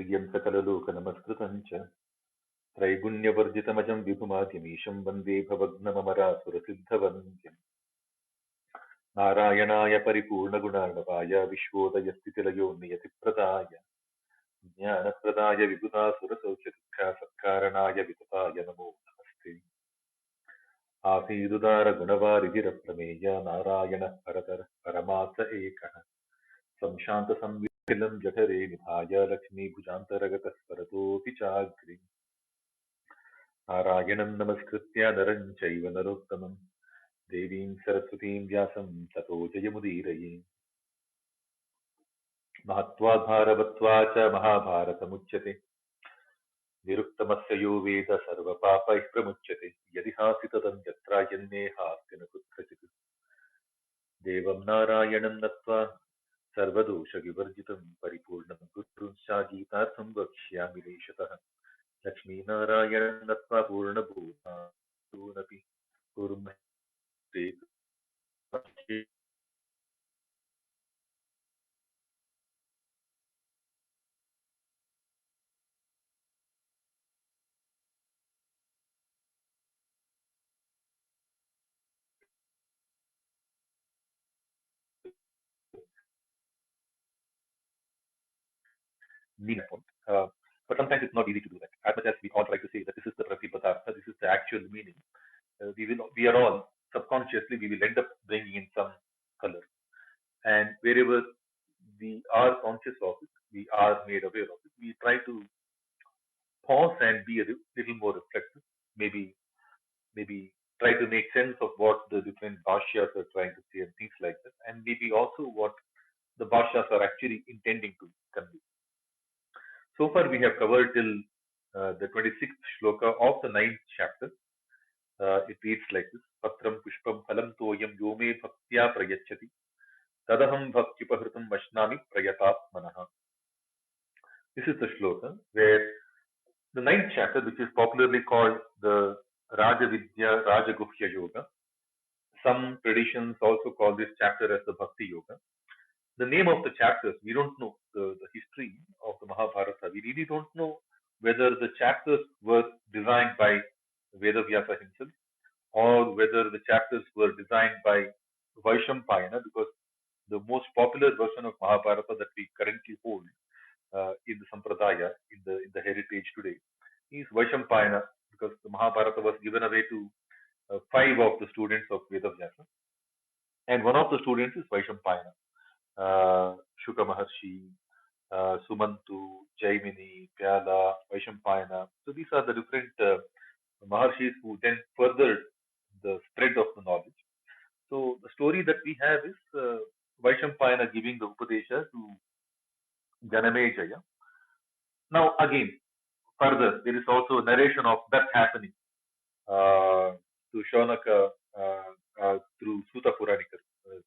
वीर्यं सकललोकनमस्कृतं च त्रैगुण्यवर्जितमजं विभुमाद्यमीशं वन्दे भवग्नममरासुरसिद्धवन्द्यम् नारायणाय परिपूर्णगुणार्णवाय विश्वोदयस्थितिलयो नियतिप्रदाय ज्ञानप्रदाय विबुधासुरसौख्यदुःखसत्कारणाय वितताय नमो नमस्ते। आसीदुदारगुणवारिधिरप्रमेय नारायणः परतरः परमात्म एकः संशान्तसंविधिलं जठरे निधाय लक्ष्मीभुजान्तरगतः परतोऽपि चाग्रे नारायणं नमस्कृत्य नरं चैव नरोत्तमं देवीं सरस्वतीं व्यासं ततो जयमुदीरये। महत्वाधारवत्वा च महाभारतमुच्यते निरुक्तमस्य यो वेद सर्वपापैः प्रमुच्यते यदिहासि तदन्यत्र यन्नेहास्ति न कुत्रचित् देवं नारायणं नत्वा सर्वदोषविवर्जितं परिपूर्णं गुरुंश्चागीतार्थं वक्ष्यामि लेशतः लक्ष्मीनारायणं नत्वा पूर्णभूतानपि कुर्महे mean point. But sometimes it's not easy to do that. As much as we all try to say that this is the Pratipadartha, this is the actual meaning, we are all subconsciously we will end up bringing in some color. And wherever we are conscious of it, we are made aware of it, we try to pause and be a little more reflective. Maybe try to make sense of what the different bhashyas are trying to say and things like that, and maybe also what the bhashyas are actually intending to convey. So far, we have covered till the 26th shloka of the 9th chapter. It reads like this: Patram pushpam phalam toyam yome bhaktya prayachati tadaham bhaktipahritam vashnami prayatatmanaha. This is the shloka where the 9th chapter, which is popularly called the Rajavidya Rajaguhya Yoga. Some traditions also call this chapter as the Bhakti Yoga. The name of the chapters, we don't know the history of the Mahabharata. We really don't know whether the chapters were designed by Vedavyasa himself or whether the chapters were designed by Vaishampayana, because the most popular version of Mahabharata that we currently hold in the Sampradaya, in the heritage today, is Vaishampayana, because the Mahabharata was given away to 5 of the students of Vedavyasa, and one of the students is Vaishampayana. Shuka Maharshi, Sumantu, Jaimini, Pyala, Vaishampayana. So these are the different Maharshis who then furthered the spread of the knowledge. So the story that we have is Vaishampayana giving the Upadesha to Janamejaya. Now again, further, there is also a narration of that happening to Shaunaka through Sutta Puranika.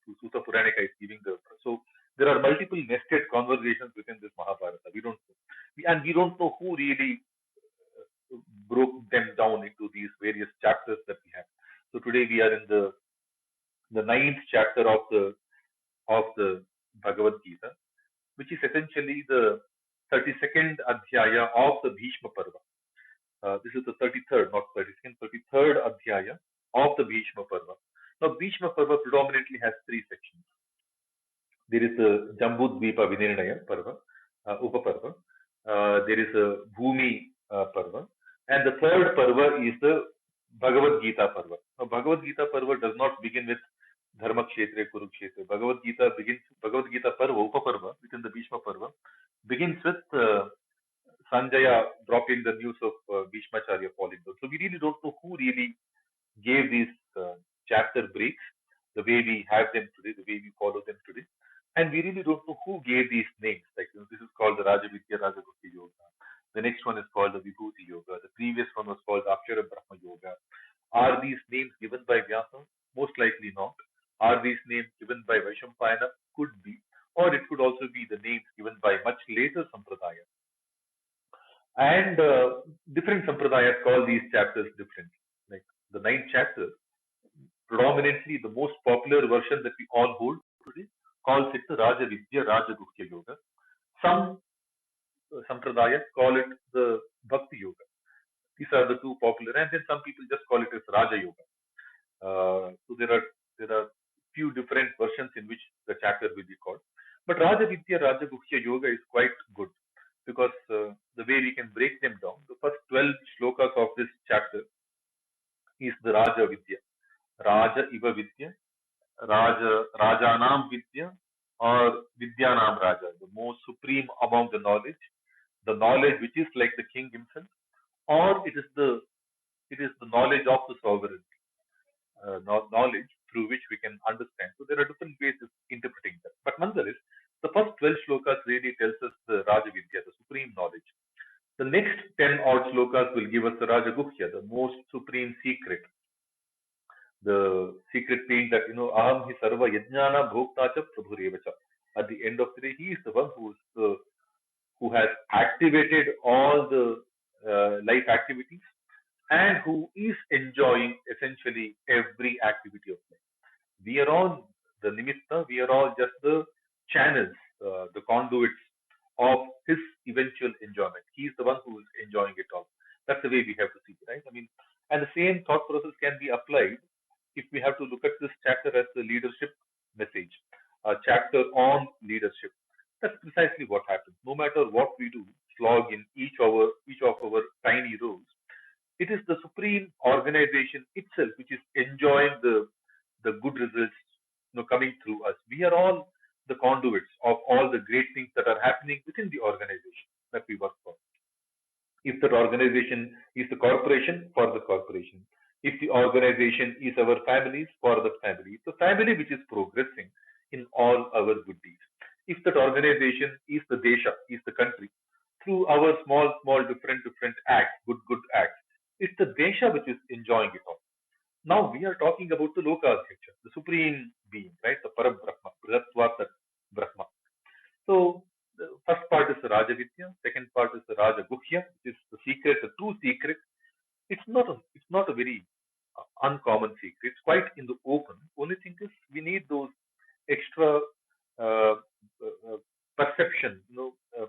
Through Sutta Puranika is giving the. So there are multiple nested conversations within this Mahabharata. We don't know. We don't know who really broke them down into these various chapters that we have. So today we are in the 9th chapter of the Bhagavad-Gita, which is essentially the 32nd adhyaya of the Bhishma Parva. This is the 33rd, not 32nd, 33rd adhyaya of the Bhishma Parva. Now, Bhishma Parva predominantly has 3 sections. There is a Jambudvipa Vinirnaya Parva, Upaparva. There is a Bhumi Parva. And the 3rd Parva is the Bhagavad-Gita Parva. Now, Bhagavad-Gita Parva does not begin with Dharma Kshetra, Kurukshetra. Bhagavad-Gita Parva, Upaparva, within the Bhishma Parva, begins with Sanjaya dropping the news of Bhishmacharya falling down. So we really don't know who really gave these chapter breaks, the way we have them today, the way we follow them today. And we really don't know who gave these names. Like, this is called the Rajavidya Rajaguhya Yoga. The next one is called the Vibhuti Yoga. The previous one was called the Akshara Brahma Yoga. Are these names given by Vyasa? Most likely not. Are these names given by Vaishampayana? Could be. Or it could also be the names given by much later Sampradaya. And different Sampradayas call these chapters different. Like the 9th chapter, predominantly the most popular version that we all hold today, calls it the Rajavidya Rajaguhya Yoga. Some Sampradayas call it the Bhakti Yoga. These are the two popular, and then some people just call it as Raja Yoga. So there are few different versions in which the chapter will be called. But Raja Vidya, Raja Guhya Yoga is quite good because the way we can break them down, the first 12 shlokas of this chapter is the Raja Vidya. Raja Iva Vidya, Rajanam Vidya, or Vidyanam Raja, the most supreme among the knowledge which is like the king himself, or it is the knowledge of the sovereign, knowledge through which we can understand. So there are different ways of interpreting that. But nonetheless, the first 12 shlokas really tells us the Raja Vidya, the supreme knowledge. The next 10 odd shlokas will give us the Raja Guhya, the most supreme secret, the secret being that, Aham hi sarva yajnana bhokta cha prabhurevacha. At the end of the day, he is the one who has activated all the life activities and who is enjoying essentially every activity of life. We are all the nimitta, we are all just the channels, the conduits of his eventual enjoyment. He is the one who is enjoying it all. That's the way we have to see it, right? I mean, and the same thought process can be applied if we have to look at this chapter as the leadership message, a chapter on leadership. That's precisely what happens. No matter what we do, slog in each of our tiny roles, it is the supreme organization itself which is enjoying the good results, coming through us. We are all the conduits of all the great things that are happening within the organization that we work for. If that organization is the corporation, for the corporation. If the organization is our families, for the family. It's the family which is progressing in all our good deeds. If that organization is the desha, is the country, through our small, different acts, good acts, it's the desha which is enjoying it all. Now we are talking about the Lokadhyakshya, the supreme being, right? The Parabrahma, Brihatva Tat Brahma. So the first part is the Rajavidya, second part is the Rajaguhya, which is the secret, the true secret. It's not a very uncommon secret. It's quite in the open. Only thing is we need those extra uh, perception,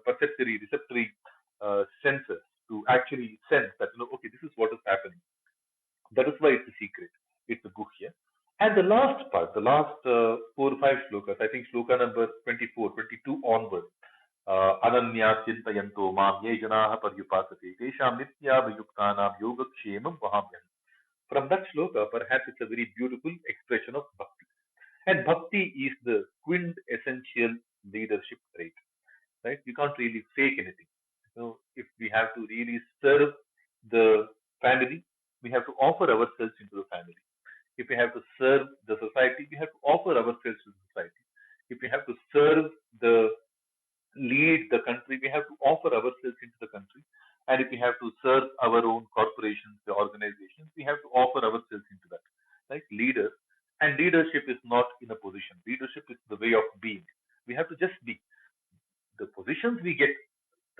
perceptory, receptory senses to actually sense that, okay, this is what is happening. That is why it's a secret. It's a guhya. And the last part, the last 4 or 5 shlokas, I think shloka number 24, 22 onward, Ananya Chintayanto Mam Ye Janaha Paryupasate Tesham Nityabhayuktanam Yogakshemam Vahamyam. From that shloka, perhaps it's a very beautiful expression of bhakti. And bhakti is the quintessential leadership trait, right? You can't really fake anything. If we have to really serve the family, we have to offer ourselves into the family. If we have to serve the society, we have to offer ourselves to the society. If we have to serve lead the country, we have to offer ourselves into the country. And if we have to serve our own corporations, the organizations, we have to offer ourselves into that. Like leaders. And leadership is not in a position. Leadership is the way of being. We have to just be. The positions we get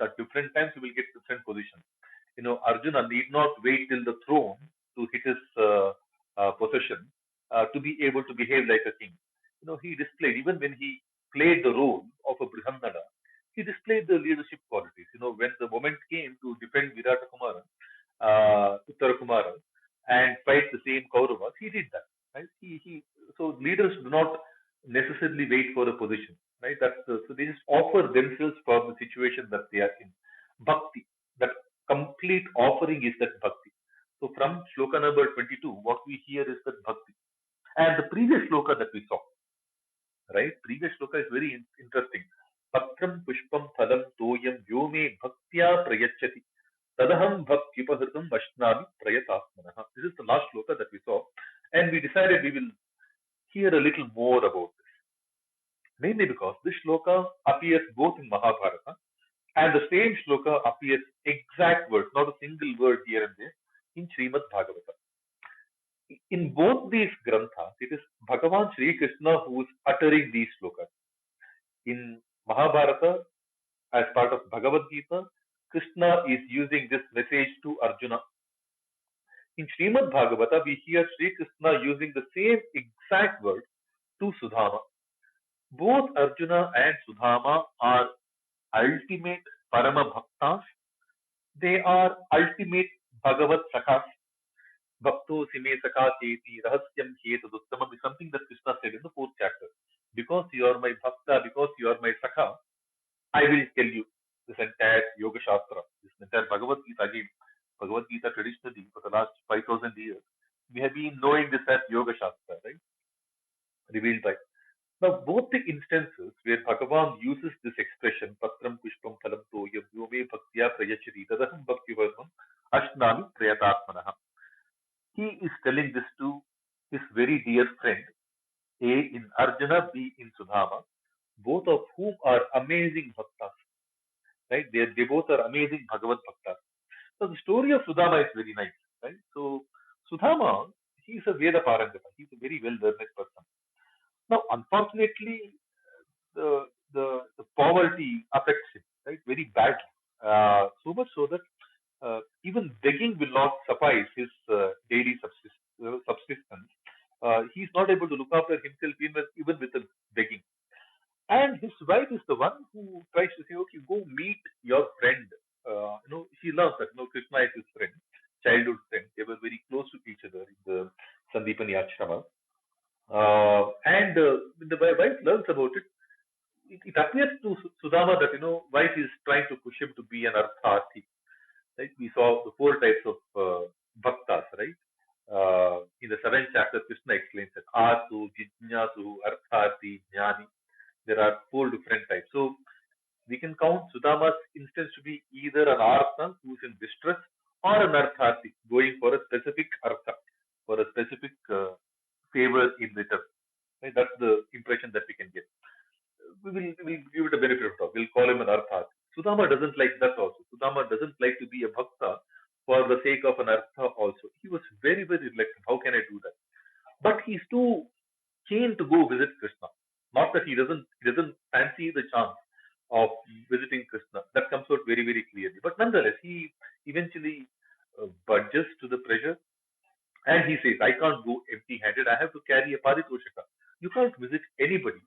at different times, we will get different positions. Arjuna need not wait till the throne to hit his possession to be able to behave like a king. He displayed, even when he played the role of a Brihannada, he displayed the leadership qualities. When the moment came to defend Virata Kumara, Uttara Kumara, and fight the same Kauravas, he did that. Right? So leaders do not necessarily wait for a position. Right? So they just offer themselves for the situation that they are in. Bhakti, that complete offering is that bhakti. So from shloka number 22, what we hear is that bhakti. And the previous shloka that we saw, right? Previous shloka is very interesting. Patram pushpam phalam toyam yome bhaktya prayachati. Tadaham bhaktipahritam vashnami prayatasmanaha. This is the last shloka that we saw. And we decided we will hear a little more about this. Mainly because this shloka appears both in Mahabharata and the same shloka appears exact words, not a single word here and there, in Srimad Bhagavatam. In both these granthas, it is Bhagavan Sri Krishna who is uttering these shlokas. In Mahabharata, as part of Bhagavad-Gita, Krishna is using this message to Arjuna. In Srimad Bhagavata, we hear Sri Krishna using the same exact word to Sudama. Both Arjuna and Sudama are ultimate Parama Bhaktas. They are ultimate Bhagavad Sakhas. Bhakto Sime Sakha Cheti Rahasyam Hetaduttamam is something that Krishna said in the fourth chapter. Because you are my Bhakta, because you are my Sakha, I will tell you this entire Yoga Shastra, this entire Bhagavad-Gita again. Bhagavad-Gita traditionally for the last 5,000 years, we have been knowing this as Yoga Shastra, right? Revealed by. Now, both the instances where Bhagavan uses this expression, Patram Pushpam Phalam Toyam Yome Bhaktya Prayachati Tadaham Bhakti Varmam Ashnami Prayatatmanaha. He is telling this to his very dear friend, A in Arjuna, B in Sudhama, both of whom are amazing bhaktas, right? They both are amazing Bhagavad bhaktas. So the story of Sudhama is very nice, right? So Sudhama, he is a Veda Parangata. He's a very well learned person. Now, unfortunately, the poverty affects him, right, very badly. So much so that even begging will not suffice his daily subsistence. He's not able to look after himself even with the begging. And his wife is the one who tries to say, okay, go meet your friend. She loves that. Krishna is his friend, childhood friend. They were very close to each other in the Sandipani Ashrama. And when the wife learns about it, it appears to Sudama that wife is trying to push him to be an artharthi. Right? We saw the four types of bhaktas, right? In the seventh chapter, Krishna explains that Asu, Jijnasu, Artharthi, Jnani. There are four different types. So we can count Sudama's instance to be either an artha who is in distress or an artharthi going for a specific artha, for a specific favor in return. Right? That's the impression that we can get. We will give it a benefit of doubt. We'll call him an artha. Sudama doesn't like that also. Sudama doesn't like to be a bhakta for the sake of an artha also. He was very, very reluctant. How can I do that? But he's too keen to go visit Krishna. Not that he doesn't fancy the chance of visiting Krishna. That comes out very, very clearly. But nonetheless, he eventually budges to the pressure and he says, I can't go empty handed. I have to carry a paritoshika. You can't visit anybody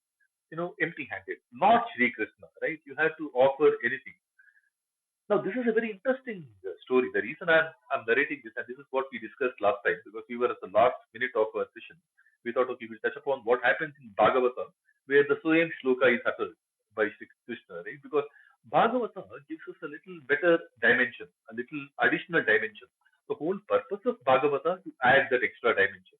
empty handed. Not Sri Krishna, right? You have to offer anything. Now, this is a very interesting story. The reason I'm narrating this, and this is what we discussed last time, because we were at the last minute of our session, we thought, okay, we'll touch upon what happens in Bhagavata, where the same shloka is uttered by Sri Krishna, right? Because Bhagavata gives us a little better dimension, a little additional dimension. The whole purpose of Bhagavata to add that extra dimension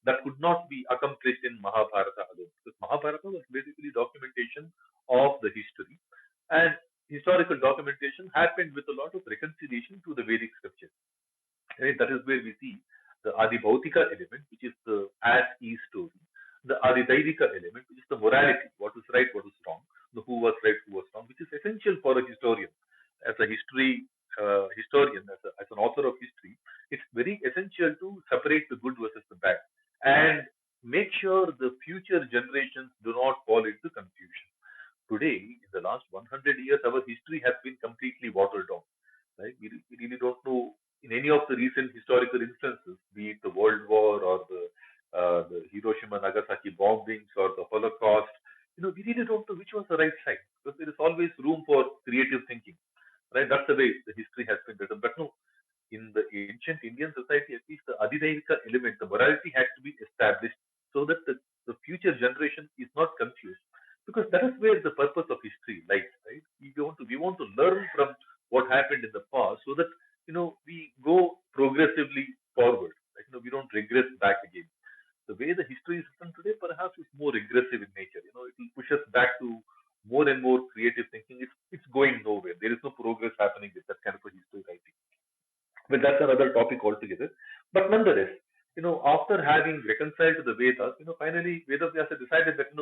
that could not be accomplished in Mahabharata alone. Because Mahabharata was basically documentation of the history, and historical documentation happened with a lot of reconciliation to the Vedic scriptures. And that is where we see the Adibhautika element, which is the as-is story, the Adidaivika element, which is the morality, what is right, what is wrong, the who was right, who was wrong, which is essential for a historian. As a historian, as an author of history, it's very essential to separate the good versus the bad and make sure the future generations do not fall into confusion. Today, in the last 100 years, our history has been completely watered down. Right? We really don't know in any of the recent historical instances, be it the World War or the Hiroshima Nagasaki bombings or the Holocaust. We really don't know which was the right side because there is always room for creative thinking. Right? That's the way the history has been written. But no, in the ancient Indian society, at least the Adhidaivika element, the morality has to be established so that the future generation is not confused. Because that is where the purpose of history lies, right? We want to learn from what happened in the past so that we go progressively forward. Like, we don't regress back again. The way the history is written today perhaps is more regressive in nature. It will push us back to more and more creative thinking. It's going nowhere. There is no progress happening with that kind of a history writing. But that's another topic altogether. But nonetheless, after having reconciled to the Vedas, finally Vedavyasa decided that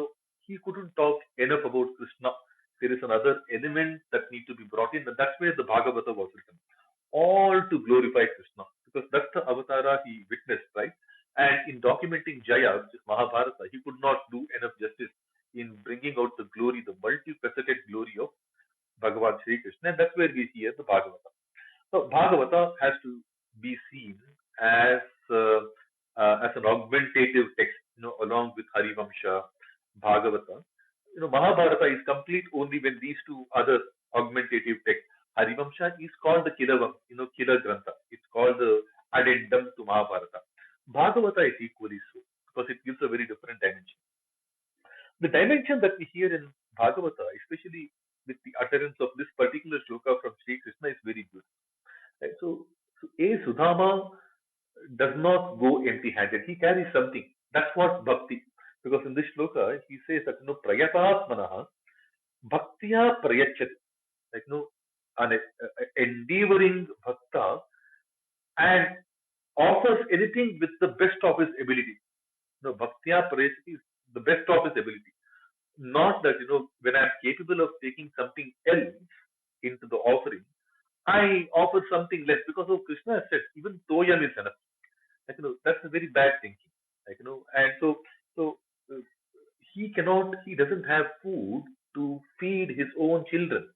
he couldn't talk enough about Krishna. There is another element that need to be brought in, and that's where the Bhagavata was written. All to glorify Krishna, because that's the avatara he witnessed, right? And in documenting Jaya, which is Mahabharata, he could not do enough justice in bringing out the glory, the multifaceted glory of Bhagavan Sri Krishna, and that's where we see here the Bhagavata. So Bhagavata has to be seen as as an augmentative text, along with Harivamsha, Bhagavata. Mahabharata is complete only when these two other augmentative text. Harivamsha is called the killer grantha. It's called the addendum to Mahabharata. Bhagavata is equally so because it gives a very different dimension. The dimension that we hear in Bhagavata, especially with the utterance of this particular shloka from Sri Krishna, is very good. Right? So A. Sudama does not go empty-handed. He carries something. That's what bhakti. Because in this shloka, he says that prayatasmanaha bhaktiya prayachat. Like an endeavoring bhakta and offers anything with the best of his ability. Bhaktiya prayachat is the best of his ability. Not that, when I'm capable of taking something else into the offering, I offer something less because of Krishna has said, even toyam is enough. That's a very bad thinking. And so uh, he doesn't have food to feed his own children,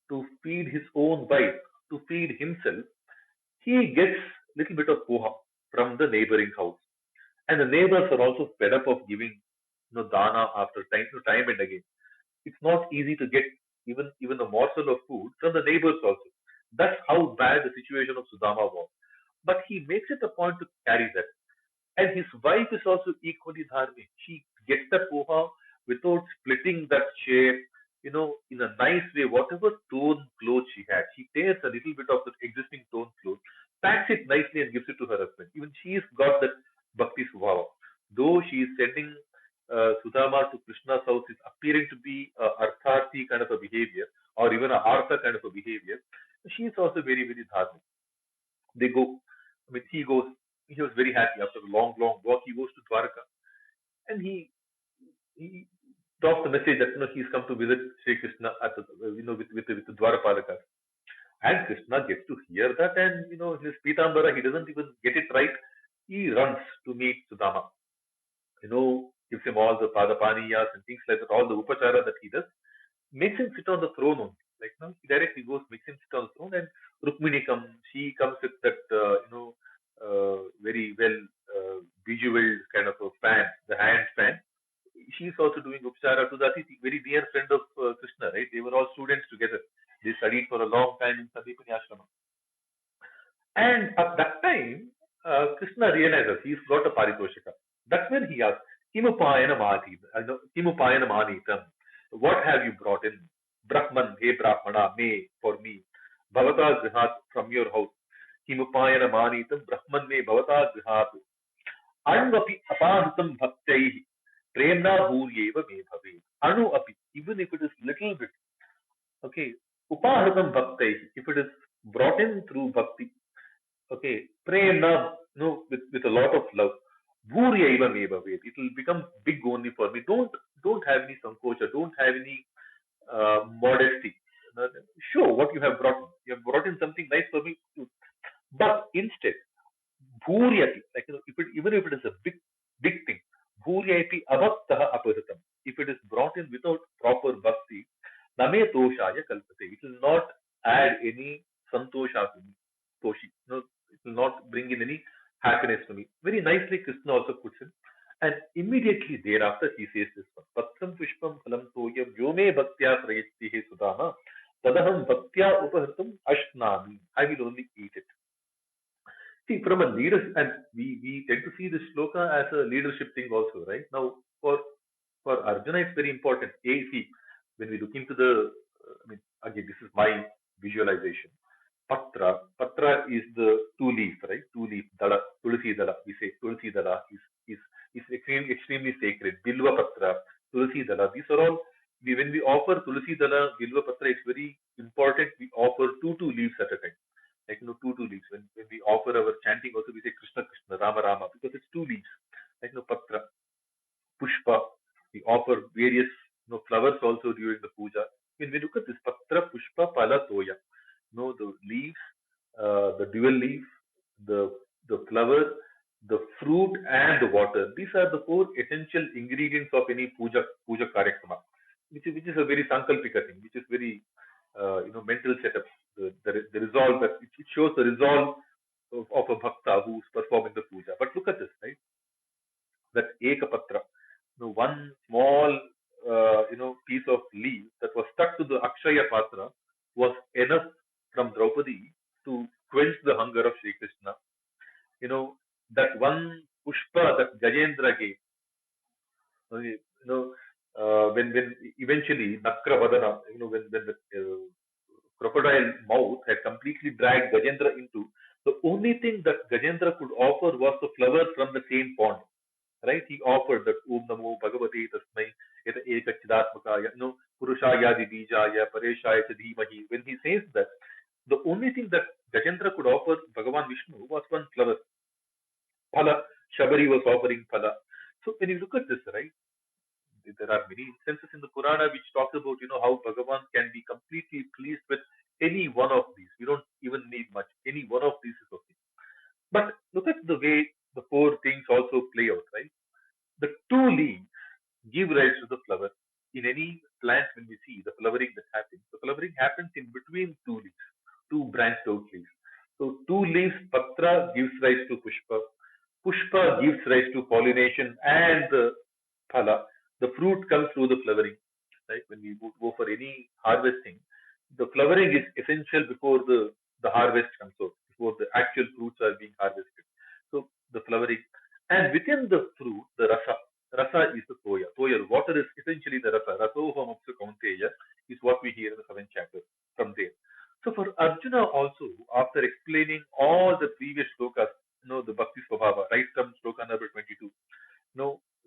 to feed his own wife, to feed himself. He gets little bit of poha from the neighboring house. And the neighbors are also fed up of giving, dana after time and again. It's not easy to get even a morsel of food from the neighbors also. That's how bad the situation of Sudama was. But he makes it a point to carry that. And his wife is also equally dharmic. She gets the poha without splitting that share, in a nice way, whatever torn clothes she had. She tears a little bit of the existing torn clothes, packs it nicely and gives it to her husband. Even she's got that bhakti svabha. Though she is sending Sudama to Krishna's house, is appearing to be a artharthi kind of a behavior, or even a artha kind of a behavior. She is also very, very dharmic. They go, he goes, he was very happy after a long, long walk. He goes to Dwarka and he drops the message that he's come to visit Sri Krishna at the, with the Dwarapalaka. And Krishna gets to hear that, and his Pitambara, he doesn't even get it right. He runs to meet Sudama. Gives him all the Padapaniyas and things like that, all the Upachara that he does, makes him sit on the throne only. He directly goes, makes him sit on the throne, and Rukmini comes. She comes with that, very well bejeweled kind of a fan, the hand fan. She's also doing Upchara to that. Very dear friend of Krishna, right? They were all students together. They studied for a long time in Sandipani Ashrama. And at that time, Krishna realizes he's got a paritoshika. That's when he asks, Kimupayana Manitam. What have you brought in? Brahman, hey Brahmana, me, for me. Bhavata Grihat, from your house. Kimupayana Manitam, Brahman me Bhavata Grihat. Anuapi Apahitam Bhaktaihi. Premna Bhuryeva me bhave. Anu api, even if it is little bit, okay, Upahritam Bhaktaihi, if it is brought in through bhakti, okay, prema, with a lot of love. Bhuryaiva meva ved. It will become big only for me. Don't have any sankocha. Don't have any modesty. Show what you have brought in. You have brought in something nice for me too. But instead, bhuryati, even if it is a big thing, bhuryati abhaktaha aparitam. If it is brought in without proper bhakti, name toshaya kalpate. It will not add any santosha to me. Toshi. It will not bring in any happiness to me. Very nicely, Krishna also puts in. And immediately thereafter, he says this one. Patram pushpam phalam toyam yome bhaktya prayati he sudama. Tadaham bhaktya upahritam ashnami. I will only eat it. See, from a leader, and we tend to see this shloka as a leadership thing also, right? Now, for Arjuna, it's very important. See, when we look into again, this is my visualization. Patra is the two leaf, right? Two leaf, dala, tulsi dala. We say tulsi dala is extremely sacred. Bilva patra, tulsi dala. These are all, when we offer tulsi dala, bilva patra, it's very important. We offer two leaves at a time. Two leaves. When we offer our chanting also, we say Krishna Krishna, Rama Rama, because it's two leaves. Patra, pushpa. We offer various flowers also during the puja. When we look at this patra, pushpa, pala, toya, the leaves, the dual leaf, the flower, the fruit, and the water. These are the four essential ingredients of any puja karyakrama, which is a very sankalpika thing, which is very mental setup. The resolve that it shows the resolve of a bhakta who's performing the puja. But look at this, right? That ekapatra, one small piece of leaf that was stuck to the akshaya patra, was enough from Draupadi to quench the hunger of Sri Krishna. That one pushpa that Gajendra gave, when eventually Nakra Vadana, when the crocodile mouth had completely dragged Gajendra into, the only thing that Gajendra could offer was the flower from the same pond. Right? He offered that Om Namo Bhagavate Tasmai Yata Ekachidatmakaya, Purushayadi Bijaya, Pareshaya Chadhimahi. When he says that, the only thing that Gajendra could offer Bhagavan Vishnu was one flower. Phala. Shabari was offering phala. So when you look at this, right, there are many instances in the Purana which talk about, how Bhagavan can be completely pleased with any one of these. We don't even need much. Any one of these is okay. But look at the way the four things also play out, right? The two leaves give rise to the flower. In any plant, when we see the flowering that happens, the flowering happens in between two leaves, two branched out leaves. So, two leaves, patra gives rise to pushpa. Pushpa gives rise to pollination and the phala. The fruit comes through the flowering. Right? When we go for any harvesting, the flowering is essential before the harvest comes out, before the actual fruits are being harvested. So, the flowering. And within the fruit, the rasa. Rasa is the toya. Toya, water is essentially the rasa. Rasoham apsa kaunteya is what we hear in the 7th chapter from there. So for Arjuna also, after explaining all the previous shlokas, the Bhakti Swabhava, right from shloka number 22,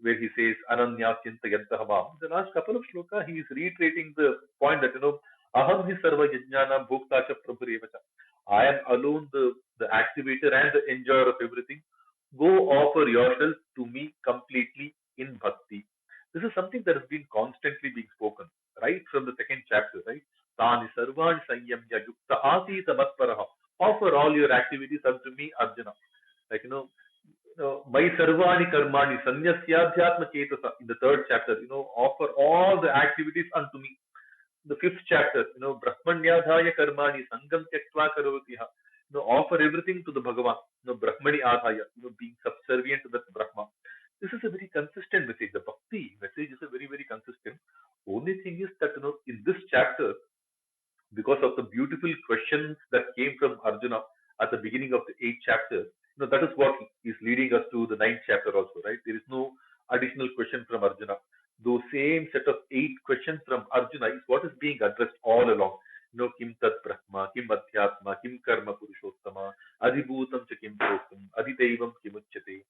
where he says, Ananya Chinta Yantahamam. The last couple of shloka, he is reiterating the point that, Aham hi sarva yajnana bhokta cha prabhurevacha. I am alone the activator and the enjoyer of everything. Go offer yourself to me completely in bhakti. This is something that has been constantly being spoken, right from the 2nd chapter, right? Tani sarvani sanyamya yukta asita matparaha. Offer all your activities unto me, Arjuna. Like, Mai sarvani karmani sanyasyadhyatma chetasa. In the 3rd chapter, offer all the activities unto me. The 5th chapter, Brahmanyadhaya karmani sangam tyaktva karotiha. Offer everything to the Bhagavan, Brahmani adhaya, being subservient to the Brahma. This is a very consistent message. The Bhakti message is a very, very consistent. Only thing is that, in this chapter, because of the beautiful questions that came from Arjuna at the beginning of the 8th chapter, that is what is leading us to the 9th chapter also, right? There is no additional question from Arjuna. Those same set of 8 questions from Arjuna is what is being addressed all along. Kim tat brahma, kim adhyatma, kim karma purushottama, adhibhutam cha kim proktam, adhidaivam kim uchyate.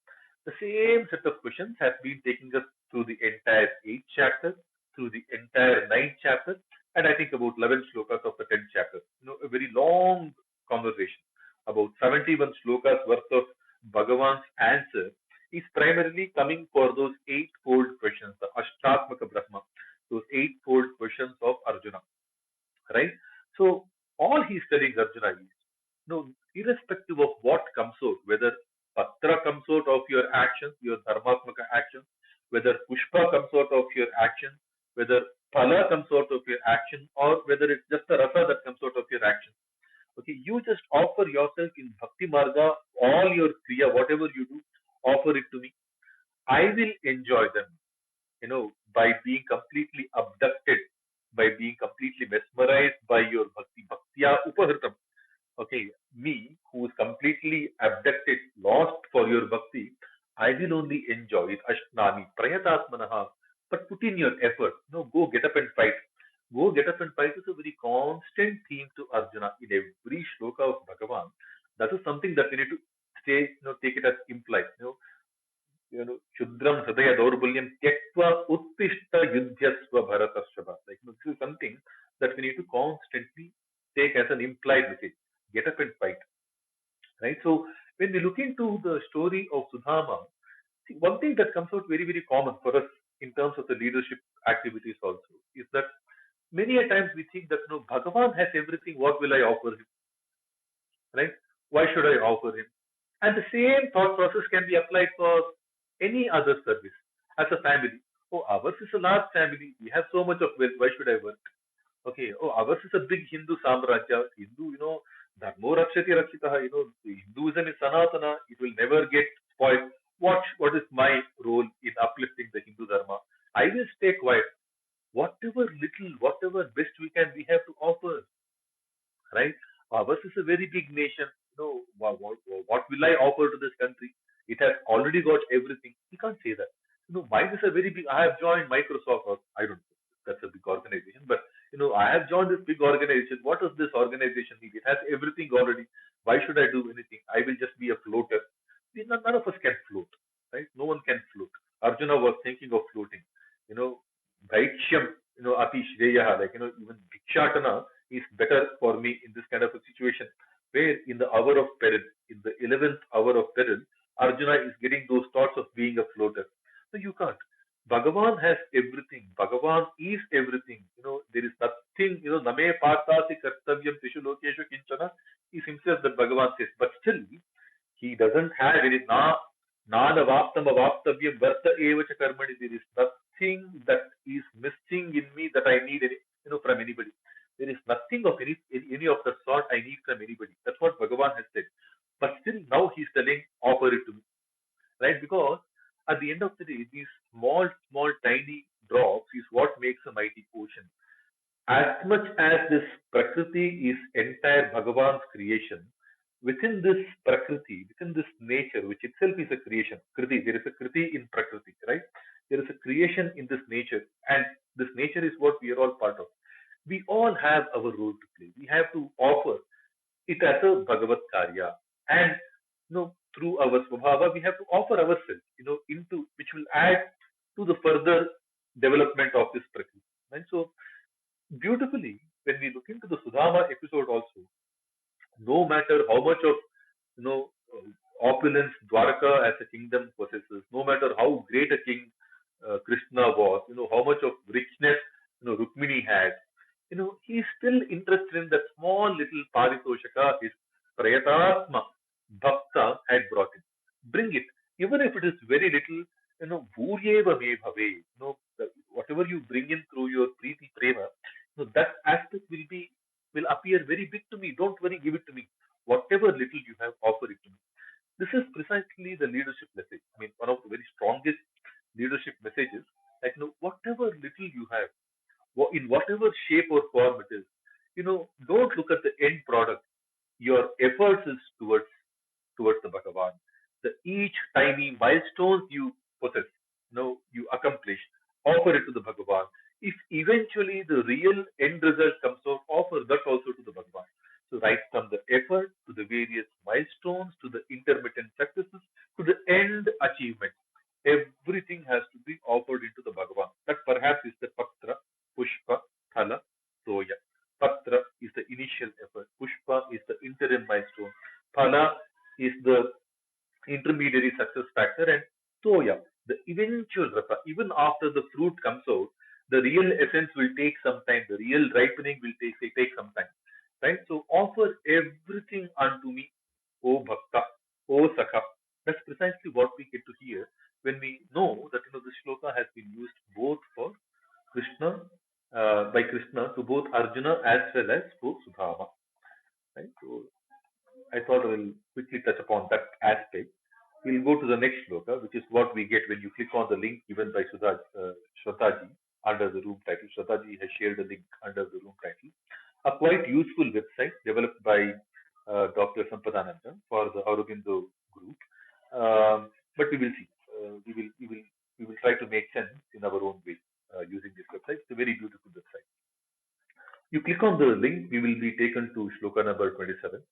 The same set of questions has been taking us through the entire 8th chapter, through the entire 9th chapter, and I think about 11 slokas of the 10th chapter. A very long conversation. About 71 slokas worth of Bhagavan's answer is primarily coming for those eightfold questions, the Ashtatmaka Brahma, those eightfold questions of Arjuna. Right? So all he's telling Arjuna is, irrespective of what comes out, whether Patra comes out of your actions, your Dharmatmaka actions, whether Pushpa comes out of your action, whether Phala comes out of your action, or whether it's just the Rasa that comes out of your action. Okay, you just offer yourself in Bhakti Marga, all your Kriya, whatever you do, offer it to me. I will enjoy them, by being completely abducted, by being completely mesmerized by your Bhakti. Bhaktya Upahritam. Okay, me who is completely abducted, lost for your bhakti, I will only enjoy it. Ashnami, prayatatmanaha. But put in your effort. Go get up and fight. Go get up and fight is a very constant theme to Arjuna in every shloka of Bhagavan. That is something that we need to stay, take it as implied. Shudram Hridaya Daurbulyam Tyaktva Uttishta Yudhyasva Bharatashrava. This is something that we need to constantly take as an implied message. Get up and fight. Right? So when we look into the story of Sudama, see, one thing that comes out very, very common for us in terms of the leadership activities also is that many a times we think that Bhagavan has everything, what will I offer him? Right? Why should I offer him? And the same thought process can be applied for any other service as a family. Oh, ours is a large family. We have so much of wealth. Why should I work? Okay. Oh, ours is a big Hindu samrajya. Hindu, dharmo rakshati rakshitaha. Hinduism is sanatana. It will never get spoiled. What is my role in uplifting the Hindu dharma? I will stay quiet. Whatever little, whatever best we can, we have to offer. right? Ours is a very big nation. What will I offer to this country? It has already got everything. You can't say that. Mine is a very big. I have joined Microsoft, or I don't know. That's a big organization, but I have joined this big organization. What does this organization need? It has everything already. Why should I do anything? I will just be a floater. None of us can float, right? No one can float. Arjuna was thinking of floating. You know, Bhaiksham, Ati Shreya, like, even Bhikshatana is better for me in this kind of a situation where in the hour of peril, in the 11th hour of peril, Arjuna is getting those thoughts of being a floater. So you can't. Bhagavan has everything. Bhagavan is everything. There is nothing, Name Partasi Kartavyam Tishu Lokeshu Kinchana is himself that Bhagavan says. But still, he doesn't have any nana vaptam avaptavyam varta evacha karmani. There is nothing that is missing in me that I need from anybody. There is nothing of any of the sort I need from anybody. That's what Bhagavan has said. But still now he's telling, offer it to me. Right? Because at the end of the day, these small, tiny drops is what makes a mighty ocean. As much as this Prakriti is entire Bhagavan's creation, within this Prakriti, within this nature, which itself is a creation, Kriti, there is a Kriti in Prakriti, right? There is a creation in this nature, and this nature is what we are all part of. We all have our role to play. We have to offer it as a Bhagavat Karya. And through our Swabhava, we have to offer ourselves, into which will add to the further development of this Prakriti. Right? So beautifully, when we look into the Sudama episode also, no matter how much of opulence Dwaraka as a kingdom possesses, no matter how great a king Krishna was, how much of richness Rukmini had, he's still interested in that small little paritoshaka his prayatatma bhakta had brought in. Bring it, even if it is very little. Bhuryeva me bhave. Whatever you bring in through your preeti prema, that aspect will appear very big to me. Don't worry, give it to me. Whatever little you have, offer it to me. This is precisely the leadership message. I mean, one of the very strongest leadership messages. Like, whatever little you have, in whatever shape or form it is, don't look at the end product. Your efforts is towards the Bhagavan. Each tiny milestones you possess, you accomplish, offer it to the Bhagavan. If eventually the real end result comes out, offer that also to the Bhagavan. So right from the effort to the various milestones to the intermittent successes to the end achievement, everything has to be offered into the Bhagavan. That perhaps is the Patra, Pushpa, Thala, Toya. Patra is the initial effort. Pushpa is the interim milestone. Phala is the intermediary success factor, and Toya, the eventual rasa. Even after the fruit comes out, the real essence will take some time. The real ripening will take some time. Right? So offer everything unto me, O Bhakta, O Sakha. That's precisely what we get to hear when we know that this shloka has been used both for Krishna, by Krishna to both Arjuna as well as to Sudhama. Right? So I thought I will quickly touch upon that aspect. We'll go to the next shloka, which is what we get when you click on the link given by Shraddhaji under the room title. Shraddhaji has shared a link under the room title. A quite useful website developed by Dr. Sampadananda for the Aurobindo group. But we will see. We will try to make sense in our own way using this website. It's a very beautiful website. You click on the link, we will be taken to shloka number 27.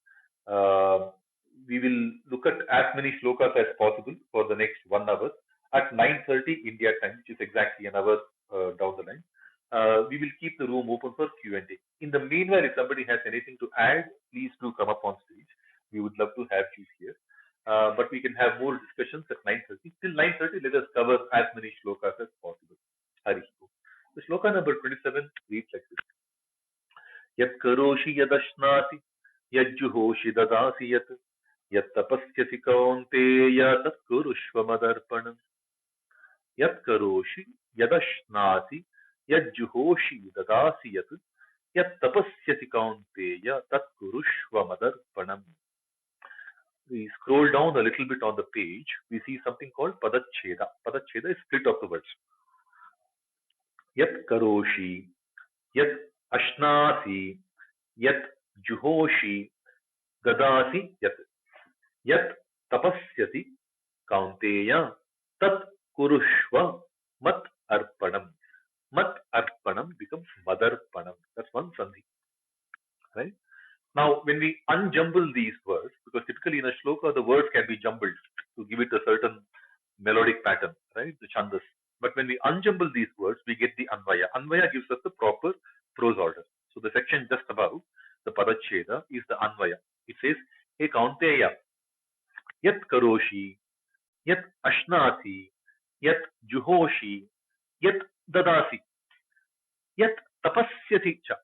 We will look at as many shlokas as possible for the next 1 hour at 9:30 India time, which is exactly an hour down the line. We will keep the room open for Q&A. In the meanwhile, if somebody has anything to add, please do come up on stage. We would love to have you here. But we can have more discussions at 9:30. Till 9:30, let us cover as many shlokas as possible. Hari. The shloka number 27 reads like this. Yat karoshi yadashnasi yajjuhoshi dadasi yat yat tapasyasi kaunteya tat kurushva madarpanam. Yat karoshi yadashnasi yajjuhoshi dadasi yat yat tapasyasi kaunteya tat kurushva madarpanam. We scroll down a little bit on the page, we see something called Padacheda. Padacheda is split of the words. Yat karoshi, yat ashnasi, yat juhoshi dadasi yat. Yat tapasyati kaunteya tat kurushva mat arpanam. Mat arpanam becomes madarpanam. That's one sandhi, right? Now, when we unjumble these words, because typically in a shloka, the words can be jumbled to give it a certain melodic pattern, right? The chandas. But when we unjumble these words, we get the anvaya. Anvaya gives us the proper prose order. So the section just above the padacheda is the anvaya. It says, Hey Kaunteya, yat karoshi, yat ashnasi, yat juhoshi, yat dadasi, yat tapasyati cha,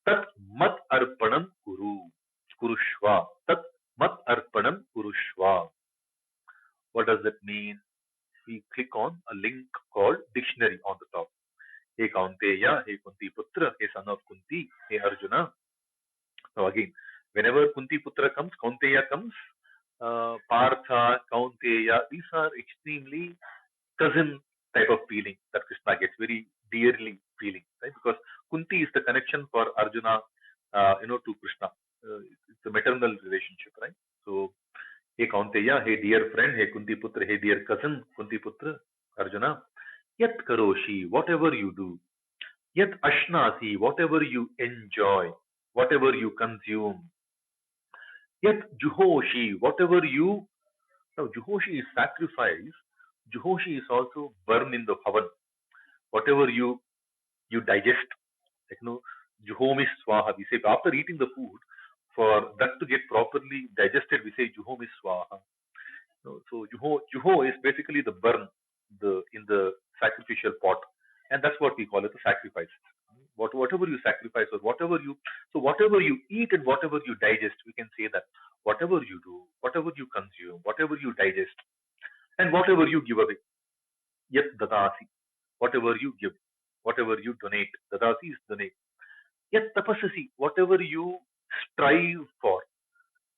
tat mat arpanam kurushva. Tat mat arpanam kurushva. What does that mean? We click on a link called dictionary on the top. Hey Kaunteya, hey Kunti Putra, hey son of Kunti, hey Arjuna. So again, whenever Kunti Putra comes, Kaunteya comes, Partha, Kaunteya, these are extremely cousin type of feeling that Krishna gets, very dearly feeling, right? Because Kunti is the connection for Arjuna, to Krishna. It's a maternal relationship, right? So, hey Kaunteya, hey dear friend, hey Kunti Putra, hey dear cousin Kunti Putra, Arjuna. Yat karoshi, whatever you do. Yat ashnasi, whatever you enjoy, whatever you consume. Yat juhoshi, whatever you. Now, juhoshi is sacrifice. Juhoshi is also burn in the oven. Whatever you digest, like juhomi swaha. We say after eating the food, for that to get properly digested, we say juhomi swaha. So juho is basically the burn in the sacrificial pot, and that's what we call it, the sacrifice. Whatever you sacrifice or whatever you eat and whatever you digest, we can say that whatever you do, whatever you consume, whatever you digest, and whatever you give away, yet dadasi, whatever you give, whatever you donate, dadasi is donate. Yet tapasasi, whatever you strive for.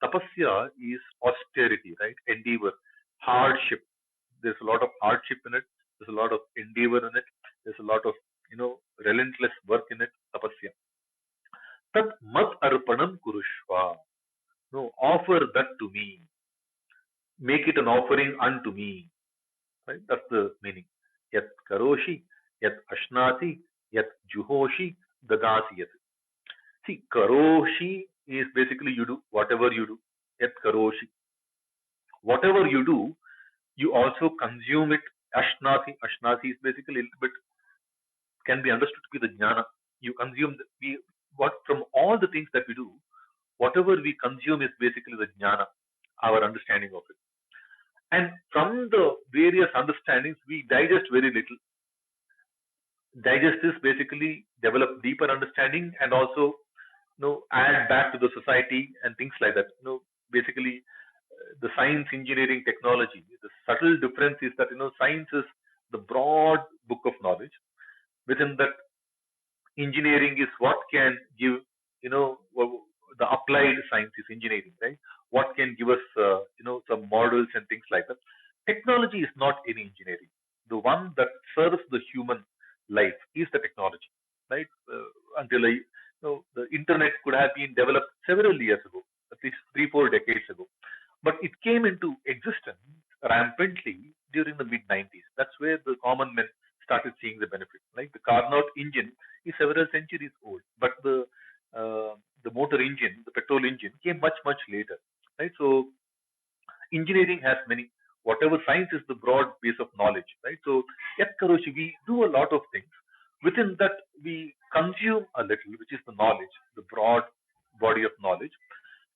Tapasya is austerity, right? Endeavor, hardship. There's a lot of hardship in it. There's a lot of endeavor in it. There's a lot of relentless work in it. Tapasya. Tat mat arpanam kurushva. No, offer that to me. Make it an offering unto me. Right? That's the meaning. Yat karoshi, yat ashnati, yat juhoshi, dadasi yat. See, karoshi is basically you do whatever you do. Yat karoshi. Whatever you do, you also consume it. Ashnati is basically a little bit, can be understood to be the jnana. You consume what from all the things that we do, whatever we consume is basically the jnana, our understanding of it. And from the various understandings, we digest very little. Digest is basically develop deeper understanding and also add back to the society and things like that. Basically the science, engineering, technology. The subtle difference is that science is the broad book of knowledge. Within that, engineering is what can give the applied science is engineering, right? What can give us some models and things like that. Technology is not any engineering. The one that serves the human life is the technology, right? Until the internet could have been developed several years ago, at least 3-4 decades ago, but it came into existence rampantly during the mid 90s. That's where the common men started seeing the benefit. Like the Carnot engine is several centuries old, but the motor engine, the petrol engine, came much later, right? So engineering has many. Whatever science is the broad base of knowledge, right? So yet Karoshi, we do a lot of things. Within that, we consume a little, which is the knowledge, the broad body of knowledge,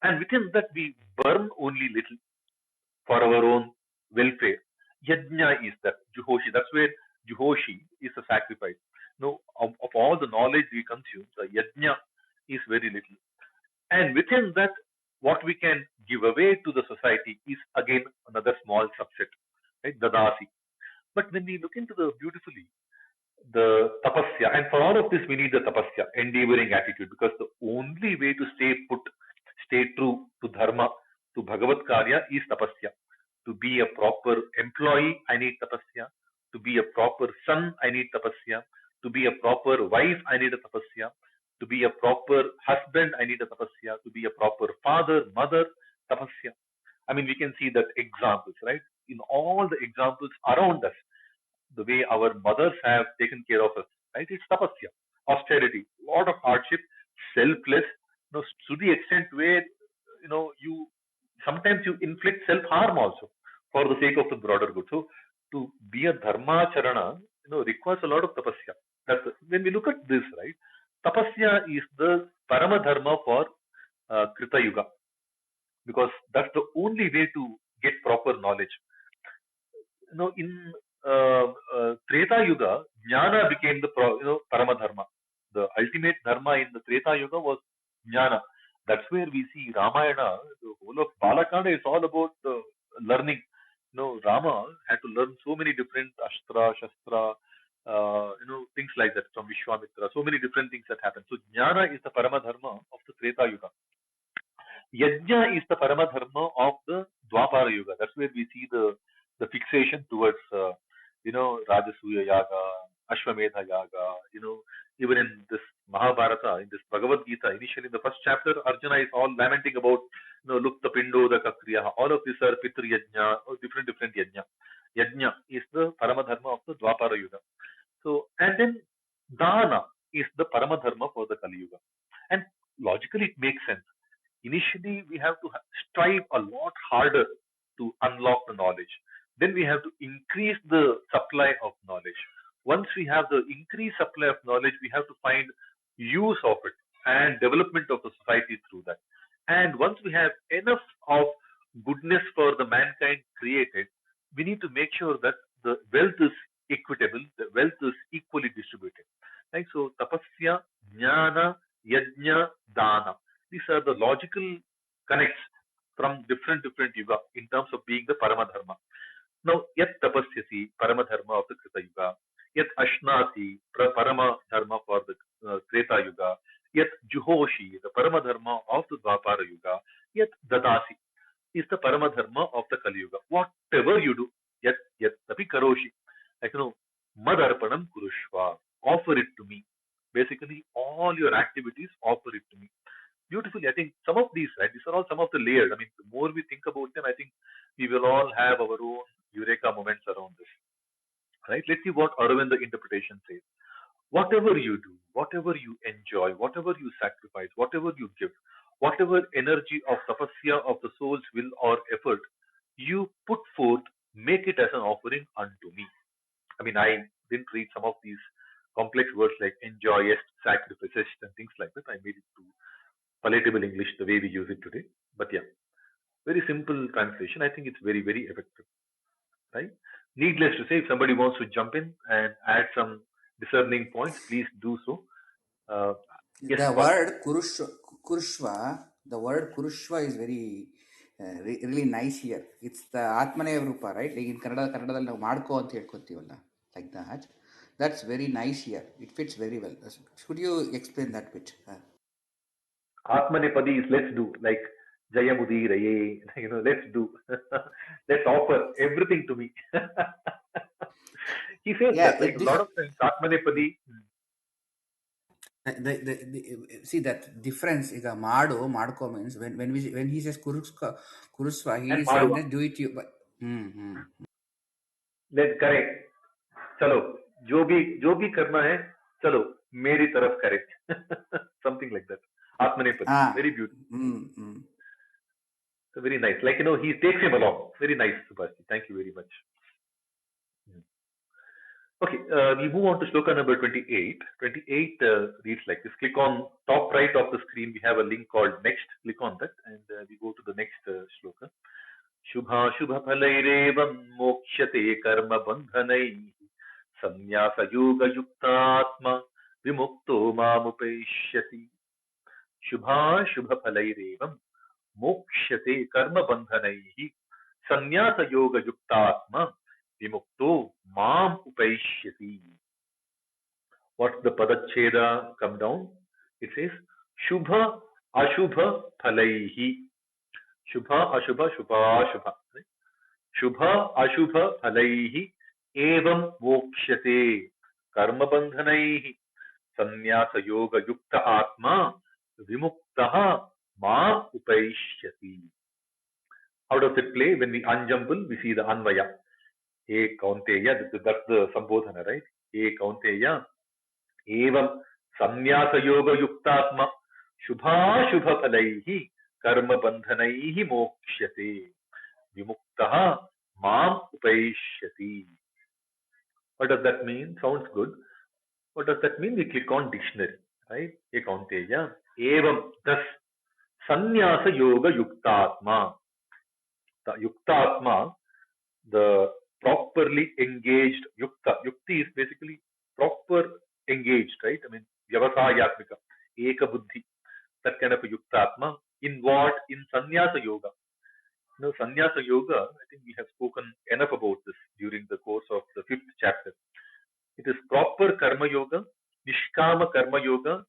and within that we burn only little for our own welfare. Yajna is that Juhoshi. That's where Juhoshi is a sacrifice. No, of all the knowledge we consume, the yajna is very little. And within that, what we can give away to the society is again another small subset, right? Dadasi. But when we look into the beautifully, the tapasya, and for all of this we need the tapasya, endeavoring attitude, because the only way to stay put, stay true to dharma, to Bhagavad Karya is tapasya. To be a proper employee, I need tapasya. To be a proper son, I need tapasya. To be a proper wife, I need a tapasya. To be a proper husband, I need a tapasya. To be a proper father, mother, tapasya. I mean, we can see that examples, right? In all the examples around us, the way our mothers have taken care of us, right? It's tapasya, austerity, lot of hardship, selfless, to the extent where, you sometimes you inflict self-harm also for the sake of the broader good. So to be a dharma charana, requires a lot of tapasya. When we look at this, right? Tapasya is the parama dharma for Krita Yuga, because that's the only way to get proper knowledge. In Treta Yuga, Jnana became the Parama Dharma. The ultimate Dharma in the Treta Yuga was Jnana. That's where we see Ramayana, the whole of Balakanda is all about learning. Rama had to learn so many different Astra, Shastra, things like that from Vishwamitra, so many different things that happen. So Jnana is the Parama Dharma of the Treta Yuga. Yajna is the Paramadharma of the Dwapara Yuga. That's where we see the fixation towards, Rajasuya Yaga, Ashwamedha Yaga, even in this Mahabharata, in this Bhagavad-Gita, initially in the first chapter, Arjuna is all lamenting about, Lupta Pindo, the Kakriya, all of these are Pitru Yajna, or different Yajna. Yajna is the Paramadharma of the Dwapara Yuga. So, and then Dana is the Paramadharma for the Kali Yuga. And logically, it makes sense. Initially we have to strive a lot harder to unlock the knowledge. Then we have to increase the supply of knowledge. Once we have the increased supply of knowledge, we have to find use of it and development of the society through that. And once we have enough of goodness for the mankind created, we need to make sure that the wealth is equitable, the wealth is equally distributed. Right? So tapasya, jnana, yajna, dana. These are the logical connects from different yuga in terms of being the Paramadharma. Now, yat tapasyasi, Paramadharma of the Krita Yuga, yat ashnasi, Paramadharma for the Treta Yuga, yat juhoshi, the Paramadharma of the Dwapara Yuga, yat dadasi is the Paramadharma of the Kali Yuga. Whatever you do, yat tapi karoshi, like madarpanam kurushva, offer it to me. Basically, all your activities, offer it to me. Beautifully, I think some of these, right, these are all some of the layers. I mean, the more we think about them, I think we will all have our own eureka moments around this, right? Let's see what Aravinda interpretation says. Whatever you do, whatever you enjoy, whatever you sacrifice, whatever you give, whatever energy of tapasya of the soul's will or effort you put forth, make it as an offering unto me. I mean, I didn't read some of these complex words like enjoyest, sacrificest, and things like that. I made it to palatable English the way we use it today. But yeah, very simple translation. I think it's very, very effective, right? Needless to say, if somebody wants to jump in and add some discerning points, please do so. Yes, The Paul. word kurushva is very really nice here. It's the Atmanev Rupa, right? Like in Kannada ನಾವು ಮಾಡ್ಕೋ ಅಂತ ಹೇಳ್ಕೊತೀವಲ್ಲ, like that. That's very nice here. It fits very well. Could you explain that bit? Atmanepadi is let's do, like Jayamudi Raye, let's do. Let's offer everything to me. He says Yeah, that, like a lot of times, Atmanepadi. see that difference is a madko means when he says kurusva, he And is saying Maduva. that do it you, but Let's correct. चलो जो भी करना है चलो मेरी तरफ करे. Something like that. Atmanepadi. Very beautiful. So very nice. Like, he takes him along. Very nice, Subhashi. Thank you very much. Okay, we move on to shloka number 28. 28 reads like this. Click on top right of the screen. We have a link called next. Click on that and we go to the next shloka. Shubha phalairevam mokshate karma bandhanai samnyasa yoga yuktatma vimukto mamupeshyati. Shubha phalairevam mokshate karma bandhanai samnyasa yoga yuktatma vimukto mam upaishyati. What's the padacheda? Come down. It says Shubha Ashubha Phalaihi. Shubha Ashubha Shubha Shubha. Shubha Ashubha Phalaihi Evam Mokshate Karma Bandhanaihi sannyasa yoga yukta atma vimuktaha ma upaishyati. How does it play? When we unjumble, we see the anvaya. He kaunteya, that's the sambodhana, right? He kaunteya, evam sannyasa yoga yuktatma shubha shubha palaihi karma bandhanaihi mokshyate vimuktaha mam upaishyati. What does that mean? Sounds good. What does that mean? We click on dictionary, right? He kaunteya, evam, thus sannyasa yoga yuktatma. The yuktatma, the properly engaged yukta. Yukti is basically proper engaged, right? I mean, vyavasayatmika, eka buddhi, that kind of a yuktatma. In what? In sannyasa yoga. You know, sannyasa yoga, I think we have spoken enough about this during the course of the 5th chapter. It is proper karma yoga, nishkama karma yoga,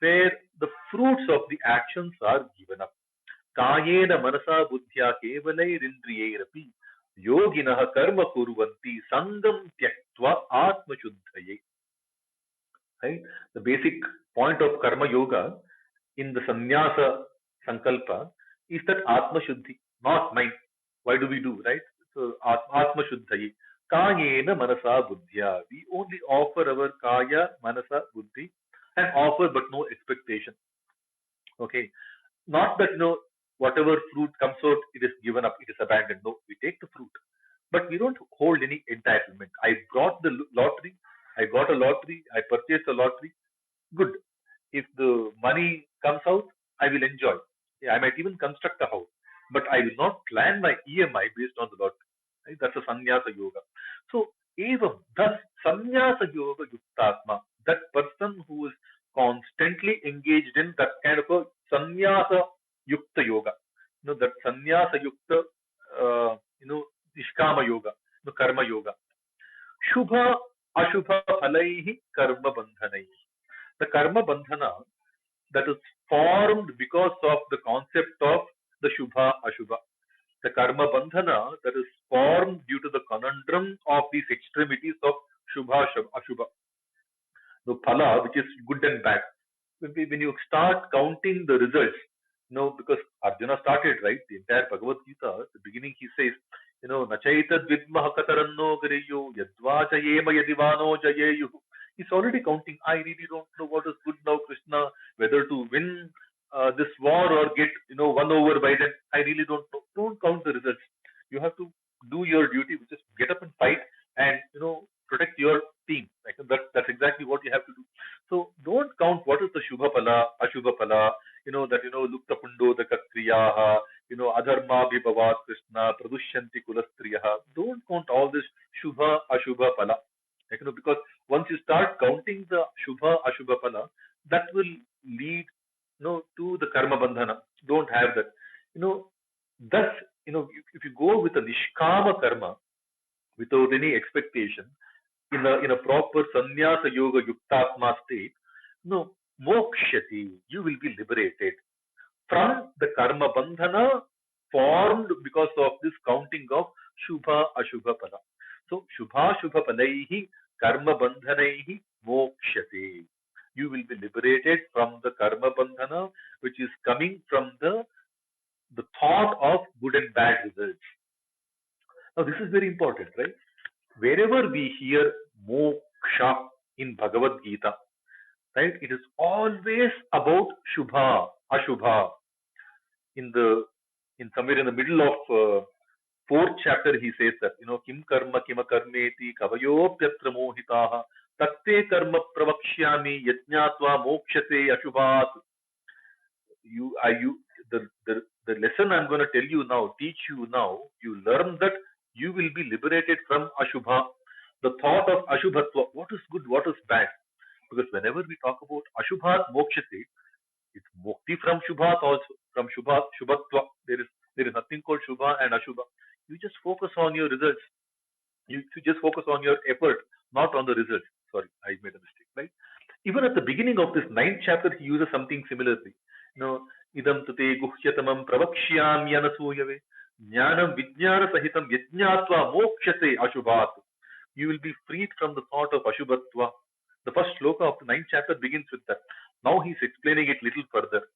where the fruits of the actions are given up. कायेन मनसा बुद्ध्या केवलैरिन्द्रियैरपि योगिनः कर्म कुर्वन्ति संगम त्यक्त्वा आत्मशुद्धये. Right? The basic point of karma yoga in the sannyasa sankalpa is that atma shuddhi, not mind. Why do we do, right? So atma shuddhaye. Kayena manasa buddhya. We only offer our kaya, manasa, buddhi and offer but no expectation. Okay. Not that, whatever fruit comes out, it is given up, it is abandoned. No, we take the fruit. But we don't hold any entitlement. I got the lottery, I got a lottery, I purchased a lottery. Good. If the money comes out, I will enjoy. Yeah, I might even construct a house. But I will not plan my EMI based on the lottery. Right? That's a sannyasa yoga. So, evam, thus, sannyasa yoga yuktatma, that person who is constantly engaged in that kind of a sannyasa yukta yoga. That sannyasa yukta, nishkama yoga, karma yoga. Shubha ashubha phalaihi karma bandhanaihi. The karma bandhana that is formed because of the concept of the Shubha Ashubha. The karma bandhana that is formed due to the conundrum of these extremities of Shubha Ashubha. The phala, which is good and bad. When you start counting the results, because Arjuna started, right? The entire Bhagavad-Gita, at the beginning he says, Nachaitad vidmaha kataranno gareyo yadva jayema yadivano jayeyu. He's already counting. I really don't know what is good now, Krishna, whether to win this war or get, won over by them. I really don't know. Don't count the results. You have to do your duty, which is get up and fight and, protect your team. Like that's exactly what you have to do. So don't count what is the Shubha Phala, Ashubha Phala, Lukta Pundo, the Kriyaha, Adharma Bhibhavat Krishna, Pradushyanti Kulastriyaha. Don't count all this Shubha, Ashubha Phala. Like, because once you start counting the Shubha, Ashubha Phala, that will lead, to the Karma Bandhana. Don't have that. Thus, if you go with a Nishkama Karma, without any expectation, in a proper sannyasa yoga yuktatma state, mokshati, you will be liberated from the karma bandhana formed because of this counting of shubha ashubha pala. So shubha shubha palaihi karma bandhanaihi mokshate. You will be liberated from the karma bandhana which is coming from the thought of good and bad results. Now this is very important, right? Wherever we hear moksha in Bhagavad-Gita, right, it is always about Shubha, Ashubha. In somewhere in the middle of 4th chapter, he says that, Kim karma kima karmeti kavayopyatra mohitaha tatte karma pravakshyami yajnatva mokshate ashubhat. The lesson I'm going to tell you now, teach you now, you learn that you will be liberated from Ashubha, the thought of Ashubhatva, what is good, what is bad. Because whenever we talk about Ashubhat Mokshate, it's Mukti from Shubhat also, from Shubhatva. There is nothing called Shubha and Ashubha. You just focus on your results. You just focus on your effort, not on the results. Sorry, I made a mistake, right? Even at the beginning of this 9th chapter, he uses something similarly. Idam tate guhyatamam pravakshyami anasuyave jnanam vijnana sahitam yajnatva mokshate ashubhat. You will be freed from the thought of ashubhatva, The first shloka of the ninth chapter begins with that. Now he's explaining it little further.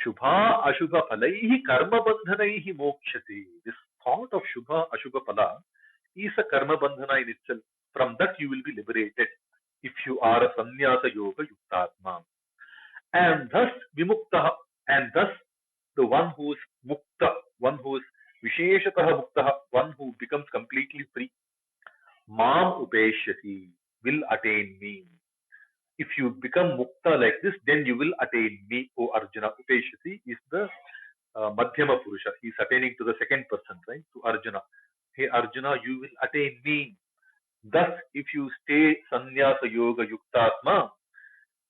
Shubha Ashubha Palaihi Karma Bandhanaihi Mokshati. This thought of Shubha Ashubha Pala is a Karma Bandhana in itself. From that you will be liberated if you are a Sannyasa Yoga Yuktatma. And thus Vimukta, and thus the one who is Mukta, one who is Visheshataha Mukta, one who becomes completely free, Mam Upeshyati, will attain me. If you become Mukta like this, then you will attain me, O Arjuna. Upeshyati is the Madhyama Purusha. He is attaining to the second person, right? To Arjuna. Hey Arjuna, you will attain me. Thus, if you stay Sannyasa Yoga Yuktatma,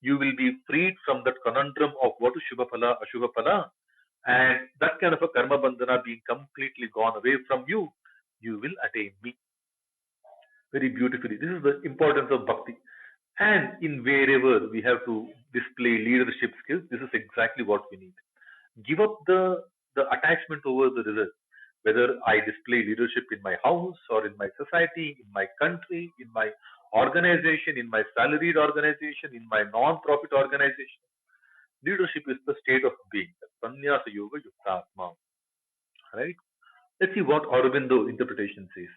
you will be freed from that conundrum of what is Shubhapala, Ashubhapala, and that kind of a Karma Bandhana being completely gone away from you, you will attain me. Very beautifully. This is the importance of Bhakti. And in wherever we have to display leadership skills, this is exactly what we need. Give up the attachment over the result. Whether I display leadership in my house or in my society, in my country, in my organization, in my salaried organization, in my non-profit organization. Leadership is the state of being. Sannyasa Yoga Yuktatma. Right? Let's see what Aurobindo interpretation says.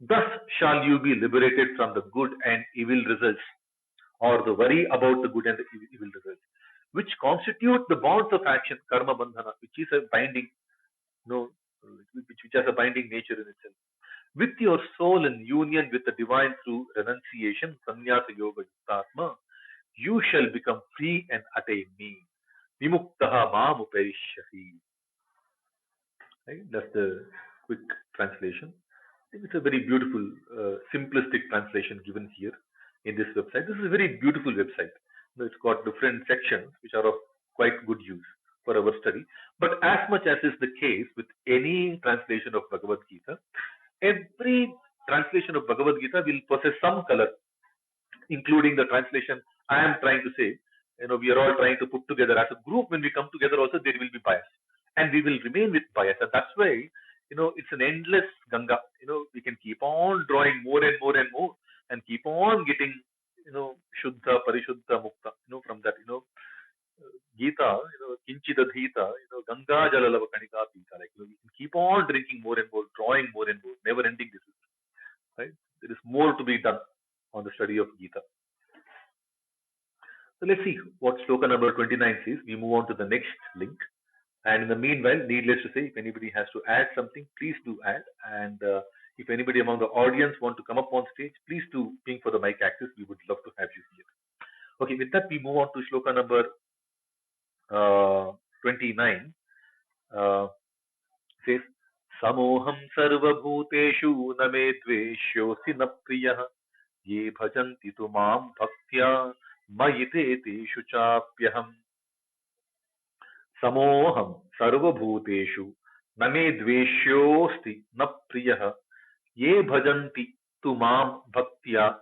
Thus shall you be liberated from the good and evil results, or the worry about the good and the evil results, which constitute the bonds of action, karma bandhana, which is a binding, which has a binding nature in itself. With your soul in union with the divine through renunciation, sannyasa yoga yuktatma, you shall become free and attain me. Vimuktaha mam uparishyasi. Right? That's the quick translation. It's a very beautiful, simplistic translation given here in this website. This is a very beautiful website. It's got different sections which are of quite good use for our study. But as much as is the case with any translation of Bhagavad-Gita, every translation of Bhagavad-Gita will possess some color, including the translation I am trying to say. We are all trying to put together as a group. When we come together also, there will be bias. And we will remain with bias. And that's why, it's an endless Ganga. We can keep on drawing more and more and more and keep on getting, Shuddha, Parishuddha, Mukta, from that, Gita, Kinchidadhita, Ganga Jalalava Kanika Pita. Like, we can keep on drinking more and more, drawing more and more, never ending this. Right? There is more to be done on the study of Gita. So let's see what sloka number 29 says. We move on to the next link. And in the meanwhile, needless to say, if anybody has to add something, please do add. And if anybody among the audience want to come up on stage, please do ping for the mic access. We would love to have you here. Okay, with that, we move on to shloka number 29. Says, Samoham sarva bhuteshu na me dveshyosi na priyah ye bhajanti tu mam bhaktya mayite teshu chapyaham. Samoham sarvabhuteshu name dveshyosti na priyah ye bhajanti tu mam bhaktya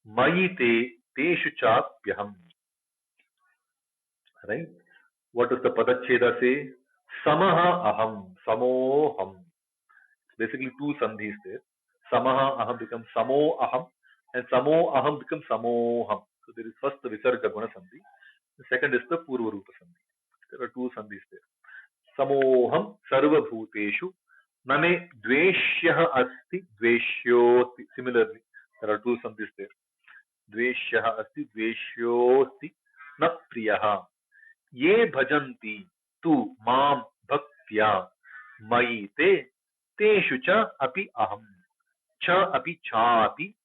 mayite teshu chapyaham. Right? What does the Padacheda say? Samaha aham, samoham. Basically two sandhis there. Samaha aham becomes samo aham and samo aham becomes samoham. So there is first the Visarga Guna sandhi. The second is the Purva Rupa sandhi. There are two sandhis there. Samoham sarvabhuteshu name dveshyah asti dveshyoti. Similarly, there are two sandhis there. Dveshyah asti dveshyoti na priyaha. Ye bhajanti tu mam bhaktya maite teshu cha api aham. Cha api chapi.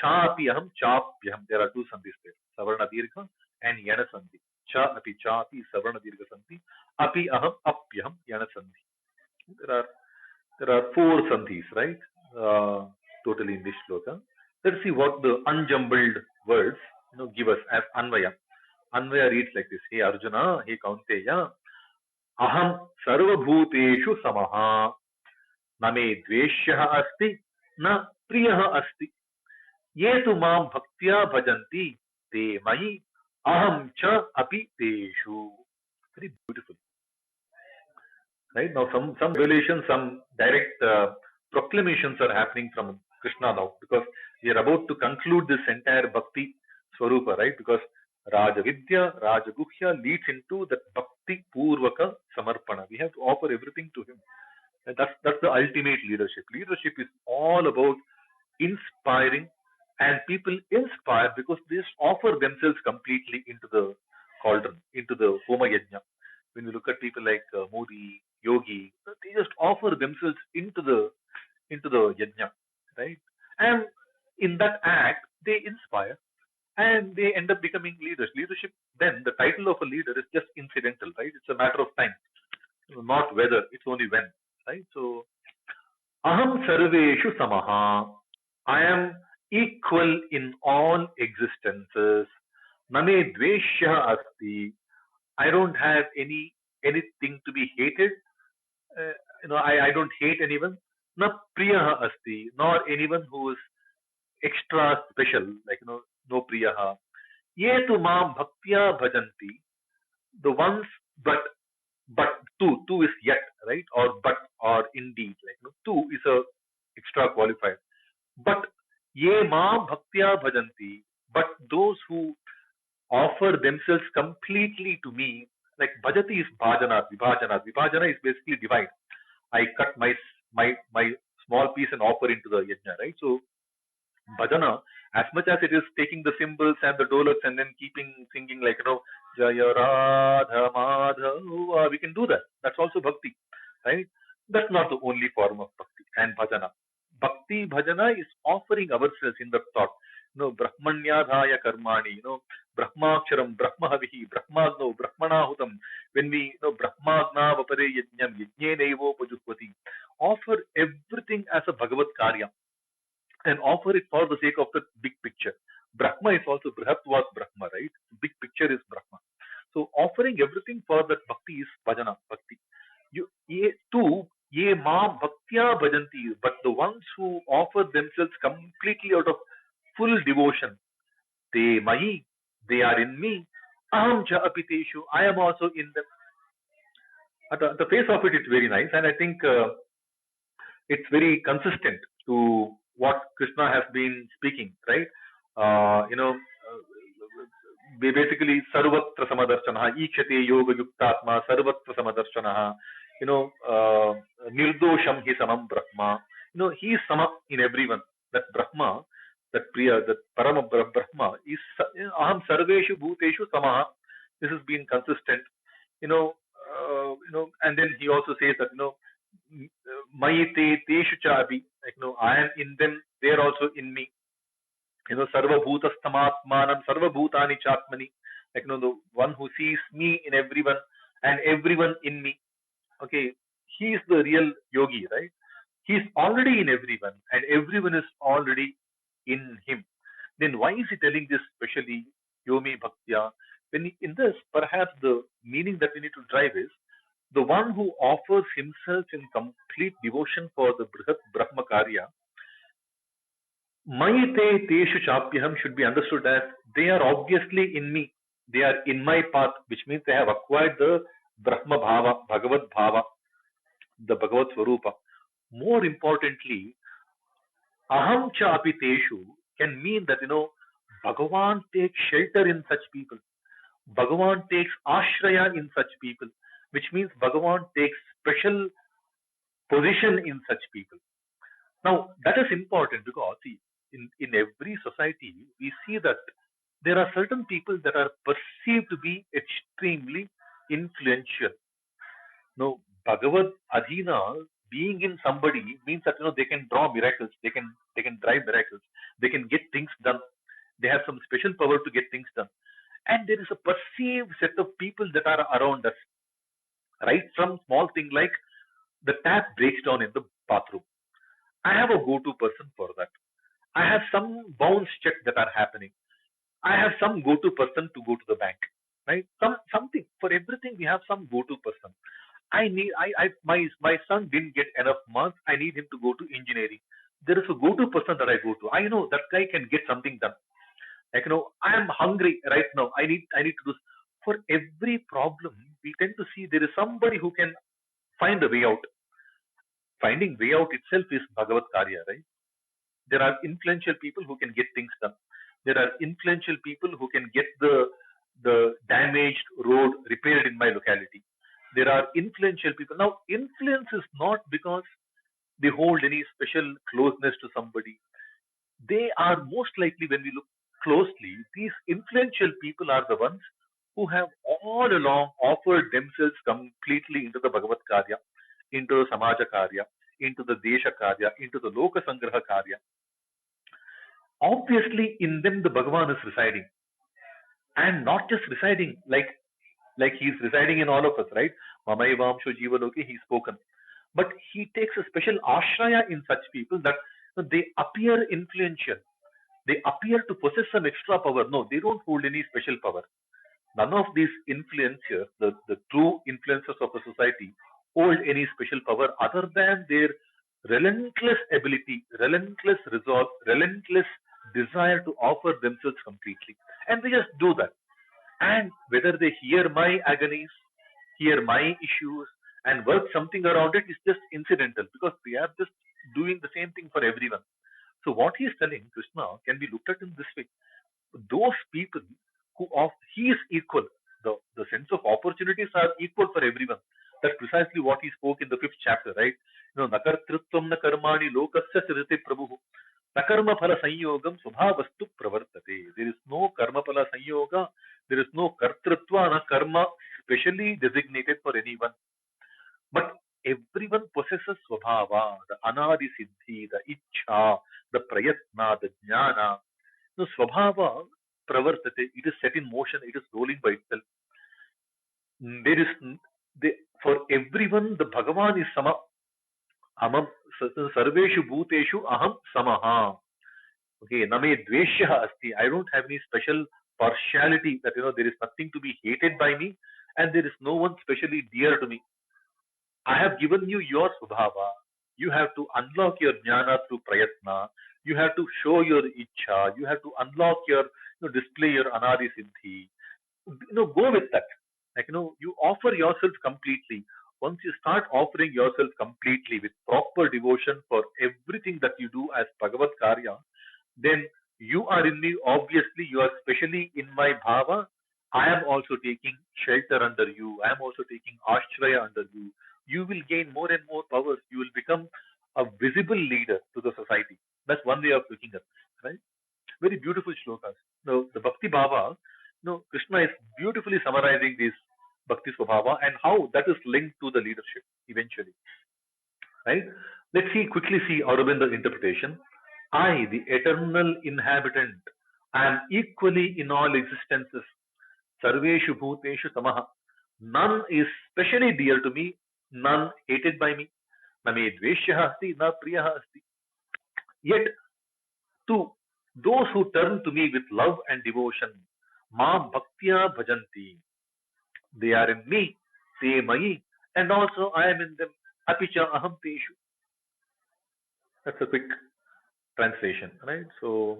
Chapi aham chapyaham. There are two sandhis there. Savarna dirgha and yana sandhi. Cha api chapi savarna dirgha sandhi. Api aham apyaham yana sandhi. There are four sandhis, right? Totally in this shloka. Let's see what the unjumbled words give us as Anvaya. Anvaya reads like this: Hey Arjuna, hey Kaunteya, aham sarvabhuteshu samaha, na me dveshyah asti, na priyah asti. Ye tu mam bhaktya bhajanti, te mayi aham cha api teshu. Very beautiful. Right now, some revelations, some direct proclamations are happening from Krishna now, because we are about to conclude this entire bhakti Swarupa, right? Because Raja Vidya, Raja Guhya leads into that Bhakti Purvaka Samarpana. We have to offer everything to him. And that's the ultimate leadership. Leadership is all about inspiring, and people inspire because they just offer themselves completely into the cauldron, into the Homa Yajna. When you look at people like Modi, Yogi, they just offer themselves into the yajna, right? And in that act, they inspire and they end up becoming leaders. Leadership, then the title of a leader is just incidental, right? It's a matter of time, not whether, it's only when, right? So, aham sarveshu samaha. I am equal in all existences. Name dveshya asti. I don't have anything to be hated. Uh, I don't hate anyone. Na priya asti, nor anyone who is extra special, like, no priyaha. Ye tu maam bhaktya bhajanti, the ones, but two is yet, right? Or but, or indeed, like, two is a extra qualified. But ye maam bhaktya bhajanti, but those who offer themselves completely to me, like bhajati is bhajana, vibhajana. Vibhajana is basically divide. I cut my small piece and offer into the yajna, right? So bhajana, as much as it is taking the cymbals and the dolaks and then keeping singing like, Jaya Radha Madhava, we can do that. That's also bhakti, right? That's not the only form of bhakti and bhajana. Bhakti bhajana is offering ourselves in the thought. Brahmanyadhaya karmani, Brahmaksharam, Brahmahavihi, Brahmagno, Brahmanahutam. When we, Brahmagna vapare yajnam, yajne nevo pajuhvati. Offer everything as a Bhagavad Karya and offer it for the sake of the big picture. Brahma is also Brihatvat Brahma, right? Big picture is Brahma. So offering everything for that bhakti is bhajana, bhakti. Ye ma bhaktya bhajanti, but the ones who offer themselves completely out of full devotion, they mahi, they are in me. Aham cha apiteshu, I am also in them. At the face of it, it's very nice, and I think it's very consistent to what Krishna has been speaking, right? Basically, sarvatra samadarshana, ikshate yoga yuktatma, sarvatra samadarshana, nirdosham hi samam brahma. He is sama in everyone. That Brahma, that Priya, that Parama Brahma is aham sarveshu bhuteshu samaha. This has been consistent, and then he also says that, Mayite teshu chapi, like, I am in them, they are also in me. Sarva bhutastamatmanam, sarva bhutani chatmani, like, the one who sees me in everyone and everyone in me. Okay, he is the real yogi, right? He is already in everyone and everyone is already in him. Then why is he telling this specially, Yomi Bhaktya? In this, perhaps the meaning that we need to drive is the one who offers himself in complete devotion for the Brihat Brahma Karya. Mayite Teshu Chapyaham should be understood as they are obviously in me. They are in my path, which means they have acquired the Brahma Bhava, Bhagavad Bhava, the Bhagavad Swarupa. More importantly, Aham Chapi Teshu can mean that, Bhagavan takes shelter in such people. Bhagavan takes ashraya in such people, which means Bhagavan takes special position in such people. Now, that is important because, see, in every society, we see that there are certain people that are perceived to be extremely influential. Now, Bhagavad Adhina being in somebody means that, they can draw miracles, they can drive miracles, they can get things done. They have some special power to get things done. And there is a perceived set of people that are around us, right? From small thing like the tap breaks down in the bathroom. I have a go-to person for that. I have some bounce checks that are happening. I have some go-to person to go to the bank, right? Something for everything. We have some go-to person. My son didn't get enough marks. I need him to go to engineering. There is a go-to person that I go to. I know that guy can get something done. Like, I am hungry right now. I need to do. For every problem, we tend to see there is somebody who can find a way out. Finding way out itself is Bhagavad Karya, right? There are influential people who can get things done. There are influential people who can get the damaged road repaired in my locality. There are influential people. Now, influence is not because they hold any special closeness to somebody. They are most likely, when we look closely, these influential people are the ones who have all along offered themselves completely into the Bhagavad Karya, into the Samaja Karya, into the Desha Karya, into the Loka Sangraha Karya. Obviously, in them the Bhagavan is residing, and not just residing like he is residing in all of us, right? Mamayavamsho Jivaloke, he's spoken. But he takes a special ashraya in such people that they appear influential. They appear to possess some extra power. No, they don't hold any special power. None of these influencers, the true influencers of the society, hold any special power other than their relentless ability, relentless resolve, relentless desire to offer themselves completely. And they just do that. And whether they hear my agonies, hear my issues, and work something around it is just incidental, because they are just doing the same thing for everyone. So what he is telling, Krishna, can be looked at in this way. Those people who of he is equal. The sense of opportunities are equal for everyone. That's precisely what he spoke in the 5th chapter, right? Nakartrutvam na karmani lokasya sirite prabhu. Nakarma phala sanyogam subhavastu pravartate. There is no karma phala sanyoga. There is no kartrutva na karma specially designated for anyone. But everyone possesses swabhava, the anadi siddhi, the ichha, the prayatna, the jnana. The swabhava pravartate, it is set in motion, it is rolling by itself. There is for everyone the Bhagavan is sama. Amam sarveshu bhuteshu aham samaha. Okay, name dveshya asti. I don't have any special partiality that there is nothing to be hated by me, and there is no one specially dear to me. I have given you your subhava. You have to unlock your jnana through prayatna. You have to show your ichha. You have to unlock your, display your anadi siddhi. Go with that. You offer yourself completely. Once you start offering yourself completely with proper devotion for everything that you do as Bhagavad Karya, then you are in me. Obviously, you are specially in my bhava. I am also taking shelter under you. I am also taking ashraya under you. You will gain more and more powers. You will become a visible leader to the society. That's one way of looking at it, right? Very beautiful shlokas. Now, the Bhakti Bhava, Krishna is beautifully summarizing this Bhakti Swabhava and how that is linked to the leadership eventually, right? Let's quickly see Aurobinda's interpretation. I, the eternal inhabitant, am equally in all existences. Sarveshu bhuteshu tamaha. None is specially dear to me, none hated by me. Name dveshya asti, na priya asti. Yet, to those who turn to me with love and devotion, ma bhaktya bhajanti. They are in me, te mayi, and also I am in them. Apicha aham teshu. That's a quick translation, right? So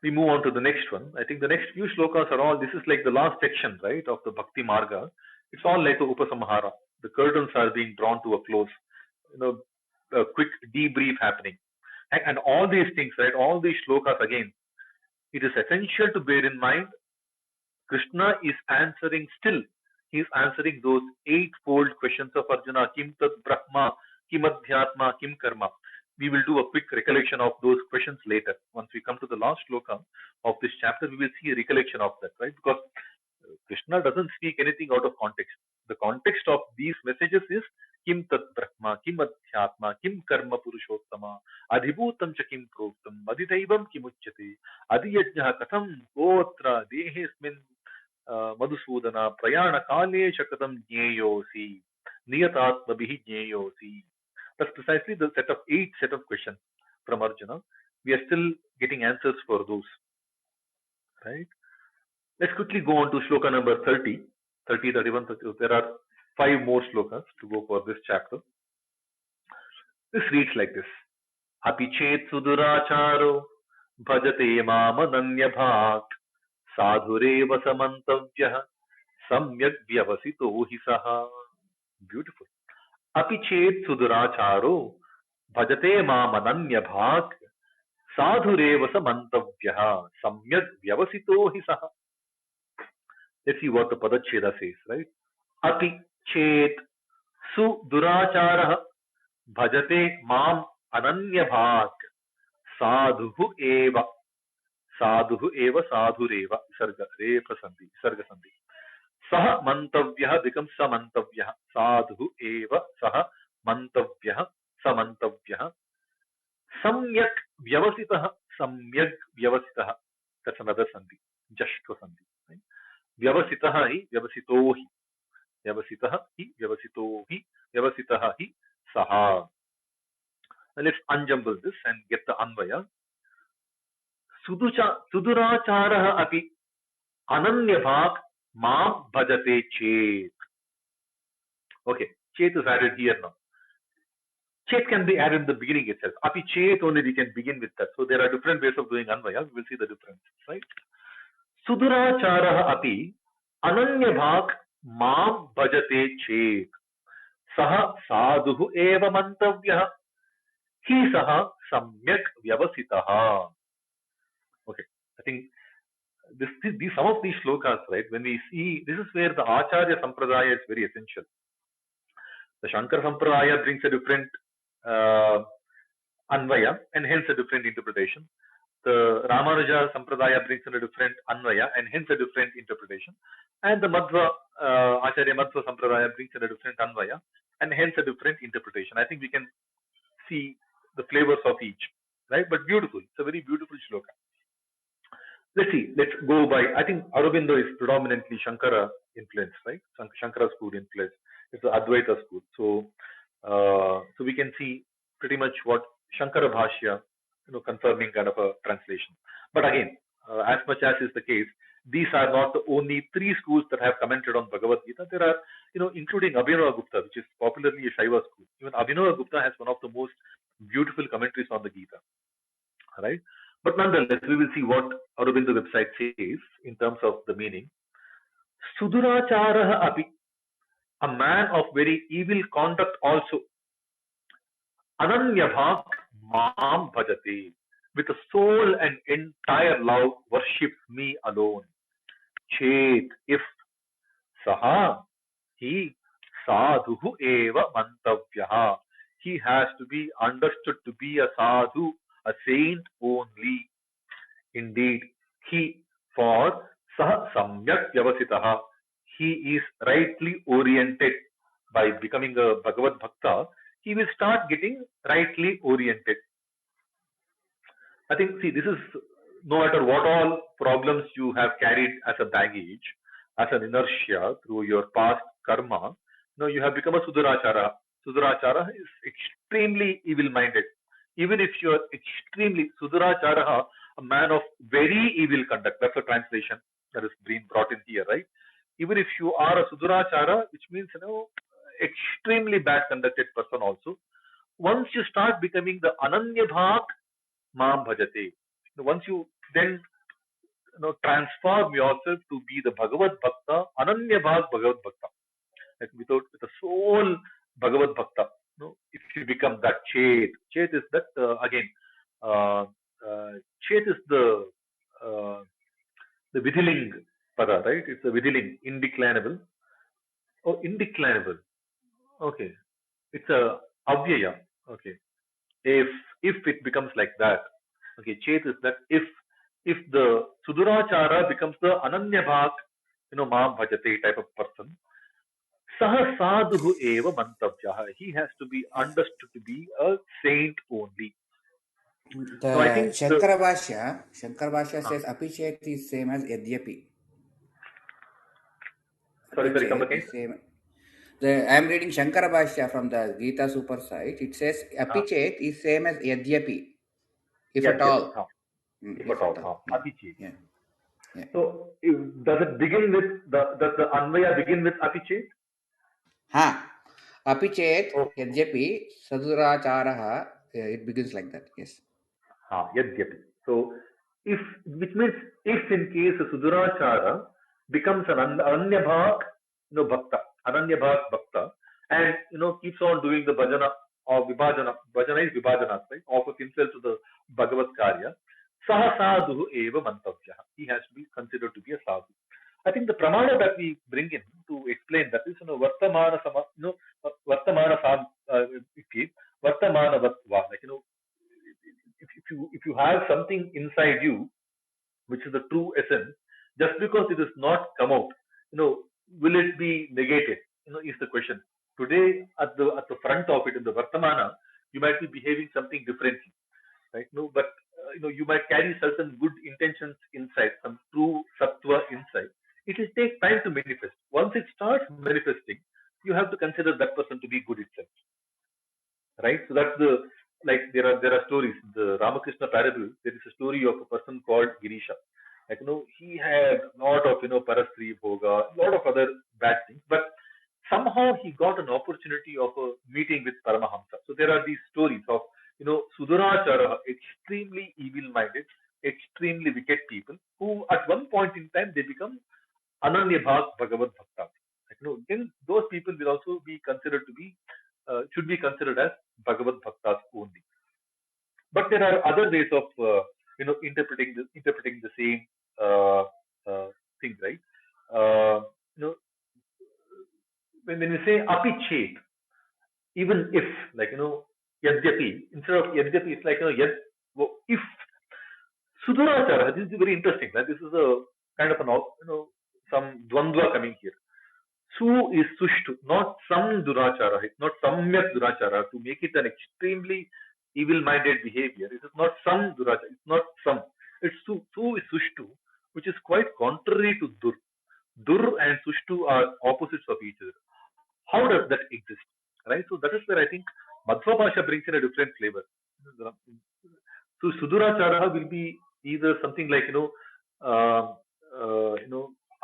we move on to the next one. I think the next few shlokas are all, this is like the last section, right, of the Bhakti Marga. It's all like a Upasamhara. The curtains are being drawn to a close. A quick debrief happening. And all these things, right, all these shlokas again, it is essential to bear in mind Krishna is answering still. He is answering those eightfold questions of Arjuna. Kim tat brahma, kim adhyatma, kim karma. We will do a quick recollection of those questions later. Once we come to the last shloka of this chapter, we will see a recollection of that, right? Because Krishna doesn't speak anything out of context. The context of these messages is Kim tat brahma, kim adhyatma, kim karma purushottama, adhibhutam cha kim proktam, adhidaivam kim uchyate, adhiyajnaha katham gotra dehesmin Madhusudana prayana kale shakatam jneyosi, niyatatmabhi jneyosi. That's precisely the eight set of questions from Arjuna. We are still getting answers for those, right? Let's quickly go on to shloka number 30, 30, 31, 32. There are 5 more shlokas to go for this chapter. This reads like this. Api chet suduracharo bhajate mamananya bhak sadhureva samantavyah samyak vyavasito hi saha. Beautiful. Api chet suduracharo bhajate mamananya bhak Sadhureva sa mantavyaha samyak vyavasito hi saha. Let's see what the Padacheda says, right? Ati chet su duracharah bhajate mam ananya bhak sadhuhu eva. Sadhuhu eva sadhureva. Sarga repa sandhi. Sarga sandhi. Saha mantavyah becomes sa mantavyah. Sadhu eva saha mantavyah sa mantavyah. Samyak vyavasitah. Samyak vyavasitah. That's another sandhi. Jashtva sandhi. Right? Vyavasitah hi vyavasito hi. Vyavasitah hi vyavasito hi. Vyavasitah hi saha. Now let's unjumble this and get the anvaya. Suduracharah api ananyabhak mam bhajate chet. Okay, chet is added here now. Chet can be added in the beginning itself. Api chet only we can begin with that. So there are different ways of doing anvaya. We will see the difference, right? Suduracharah api ananyabhak mam bhajate chet. Saha sadhuhu eva mantavyah. He saha samyak vyavasitaha. Okay, I think some of these shlokas, right, when we see, this is where the Acharya Sampradaya is very essential. The Shankara Sampradaya brings a different Anvaya and hence a different interpretation. The Ramanuja Sampradaya brings in a different Anvaya and hence a different interpretation. And the Madhva, Acharya Madhva Sampradaya brings in a different Anvaya and hence a different interpretation. I think we can see the flavors of each, right? But beautiful. It's a very beautiful shloka. Let's see, let's go by, I think Aurobindo is predominantly Shankara influence, right? Shankara school influence. It's the Advaita school. So we can see pretty much what Shankara Bhashya, confirming kind of a translation. But again, as much as is the case, these are not the only three schools that have commented on Bhagavad-Gita. There are, including Abhinava Gupta, which is popularly a Shaiva school. Even Abhinava Gupta has one of the most beautiful commentaries on the Gita, right? But nonetheless, we will see what Aurobindo website says in terms of the meaning. Suduracharah api, a man of very evil conduct also. Ananyabhak mam bhajate, with a soul and entire love worships me alone. Chet, if saha, he sadhuhu eva mantavyaha. He has to be understood to be a sadhu, a saint only. Indeed, he, for sah samyak vyavasitaha, he is rightly oriented. By becoming a Bhagavad Bhakta, he will start getting rightly oriented. I think, see, this is no matter what all problems you have carried as a baggage, as an inertia through your past karma, you have become a Sudurachara. Sudurachara is extremely evil-minded. Even if you are extremely Sudurachara, a man of very evil conduct, that's a translation that is being brought in here, right? Even if you are a Sudurachara, which means, extremely bad conducted person also, once you start becoming the Ananya Bhak Mam Bhajate, once you then transform yourself to be the Bhagavad Bhakta, Ananya Bhag Bhagavad Bhakta, like with a soul Bhagavad Bhakta. If you become that Chet, Chet is that again, Chet is the Vidhiling Pada, right? It's a Vidhiling, indeclinable. Oh, indeclinable. Okay, it's a Avyaya. Okay, if it becomes like that, okay, Chet is that if the Sudurachara becomes the Ananya Bhak, Maam Bhajate type of person, Saha Sadhu Eva Mantavyaha, he has to be understood to be a saint only. So I The think Shankara Bhashya says Apichet is same as Yadyapi. sorry, come Apichet again. is same. I am reading Shankara Bhashya from the Gita Super site. It says Apichet is same as Yadyapi, if at all. If at all, Yeah. Apichet. Yeah. Yeah. So does it begin with does the Anvaya begin with Apichet? Apichet Oh. Yadyapi Saduracharaha, it begins like that. Yes. Yadyapi. So which means if in case a Sudurachara becomes an Ananyabhak, Bhakta, Ananyabhak Bhakta, and keeps on doing the bhajana or Vibhajana, Bhajana is Vibhajana, right? Offers himself to the Bhagavad Karya. Saha sadhu eva mantavya. He has to be considered to be a sadhu. I think the pramana that we bring in to explain that is, Vartamana sama, Vartamana sam, Vartamana vatva. Like, if you have something inside you, which is the true essence, just because it does not come out, will it be negated? Is the question. Today, at the front of it, in the Vartamana, you might be behaving something differently, right? No, but you might carry certain good intentions inside, some true sattva inside. It will take time to manifest. Once it starts manifesting, you have to consider that person to be good itself, right? So that's the, like, there are stories. The Ramakrishna parable, there is a story of a person called Girisha. Like, he had a lot of, parastri bhoga, a lot of other bad things, but somehow he got an opportunity of a meeting with Paramahamsa. So there are these stories of, Sudurachara, extremely evil-minded, extremely wicked people who at one point in time they become Ananya Bhag Bhagavad Bhakta. Like, then those people will also be considered to be, should be considered as Bhagavad Bhaktas only. But there are other ways of, interpreting the same uh, thing, right? You know, when we say api chet, even if, like, yadyapi, instead of yadyapi, it's like, if Sudurachara, this is very interesting, right? This is a kind of an, some dvandva coming here. Su is sushtu, not some durachara. It's not samyak durachara. To make it an extremely evil-minded behavior, it is not some durachara. It's not some. It's su. Su is sushtu, which is quite contrary to dur. Dur and sushtu are opposites of each other. How does that exist? Right. So that is where I think Madhva Bhasha brings in a different flavor. So Sudurachara will be either something like,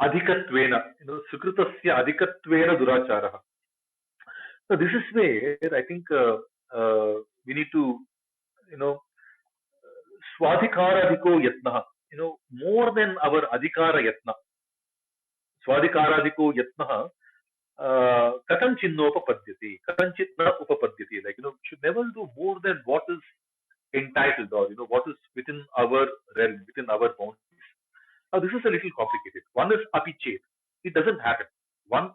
adhikatvena, sukritasya adhikatvena durachara. So this is where I think we need to, you know, swadhikaradhiko yatna, more than our adhikara yatna. Swadhikaradhiko yatna, katanchinnopappadyate, katanchitna upapadyate. Like, should never do more than what is entitled, or, what is within our realm, within our boundaries. Now, this is a little complicated. One is apichet. It doesn't happen.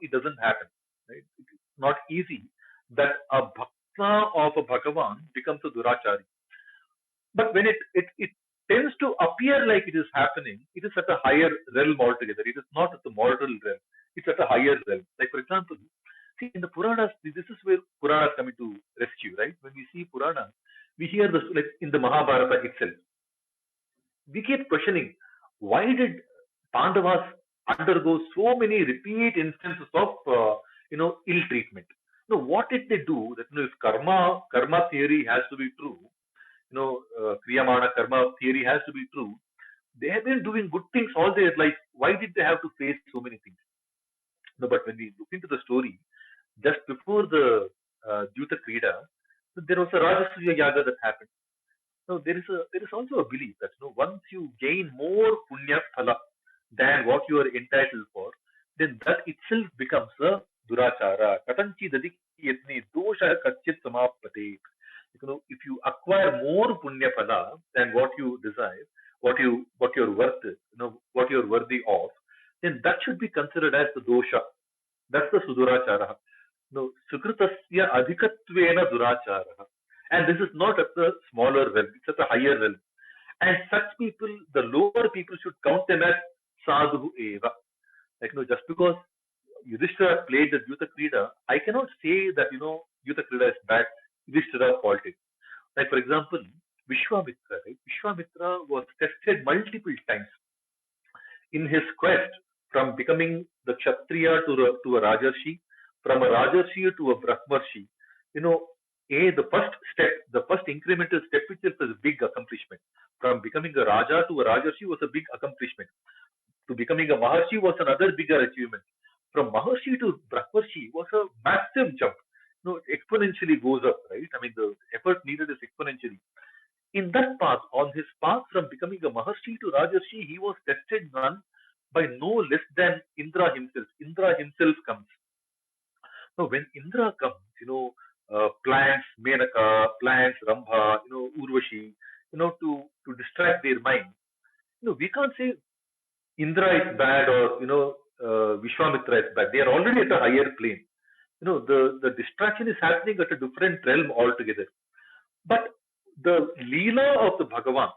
It doesn't happen. Right? It's not easy that a bhakta of a Bhagavan becomes a durachari. But when it tends to appear like it is happening, it is at a higher realm altogether. It is not at the mortal realm. It's at a higher realm. Like, for example, see, in the Puranas, this is where Puranas come into rescue, right? When we see Puranas, we hear this, like in the Mahabharata itself. We keep questioning, why did Pandavas undergo so many repeat instances of ill treatment? What did they do? That, if karma theory has to be true, Kriyamana karma theory has to be true, they have been doing good things all their life. Why did they have to face so many things? No, but when we look into the story, just before the Dhyuta Krida, there was a Rajasuya Yaga that happened. So there is also a belief that, once you gain more punya phala than what you are entitled for, then that itself becomes a durachara. Katanchi dadik yatni dosha kachit samapate. If you acquire more punya phala than what you desire, what you're worth, what you're worthy of, then that should be considered as the dosha. That's the sudurachara. No, sukritasya adhikatvena durachara. And this is not at the smaller realm, it's at the higher realm. And such people, the lower people should count them as sadhu eva. Like, just because Yudhishthira played the Dhyuta Krida, I cannot say that, Dhyuta Krida is bad, Yudhishthira faulted. Like, for example, Vishwamitra, right? Vishwamitra was tested multiple times in his quest from becoming the Kshatriya to a Rajarshi, from a Rajarshi to a Brahmarshi. The first step, the first incremental step itself is a big accomplishment. From becoming a Raja to a Rajarshi was a big accomplishment. To becoming a Maharshi was another bigger achievement. From Maharshi to Brahmarshi was a massive jump. It exponentially goes up, right? I mean, the effort needed is exponentially. In that path, on his path from becoming a Maharshi to Rajarshi, he was tested none by no less than Indra himself. Indra himself comes. Now, when Indra comes, plants Menaka, plants Rambha, Urvashi, to distract their mind. We can't say Indra is bad or Vishwamitra is bad. They are already at a higher plane. The distraction is happening at a different realm altogether. But the Leela of the Bhagavan,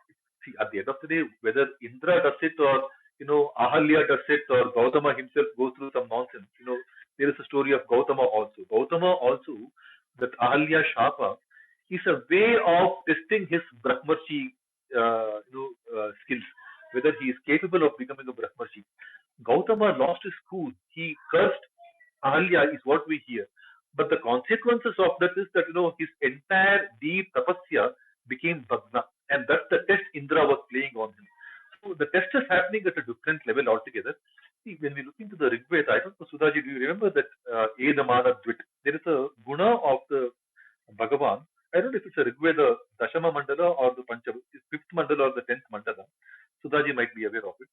see, at the end of the day, whether Indra does it or, Ahalya does it or Gautama himself goes through some nonsense, there is a story of Gautama also. Gautama also, that Ahalya Shapa, is a way of testing his Brahmarshi, skills, whether he is capable of becoming a Brahmarshi. Gautama lost his cool. He cursed Ahalya, is what we hear. But the consequences of that is that his entire deep tapasya became bhagna, and that's the test Indra was playing on him. So the test is happening at a different level altogether. See, when we look into the Rig Veda, I don't know, Sudhaji, do you remember that Edamana Dvit? There is a guna of the Bhagavan. I don't know if it's a Rig Veda Dashama Mandala or the fifth Mandala or the 10th Mandala. Sudhaji might be aware of it.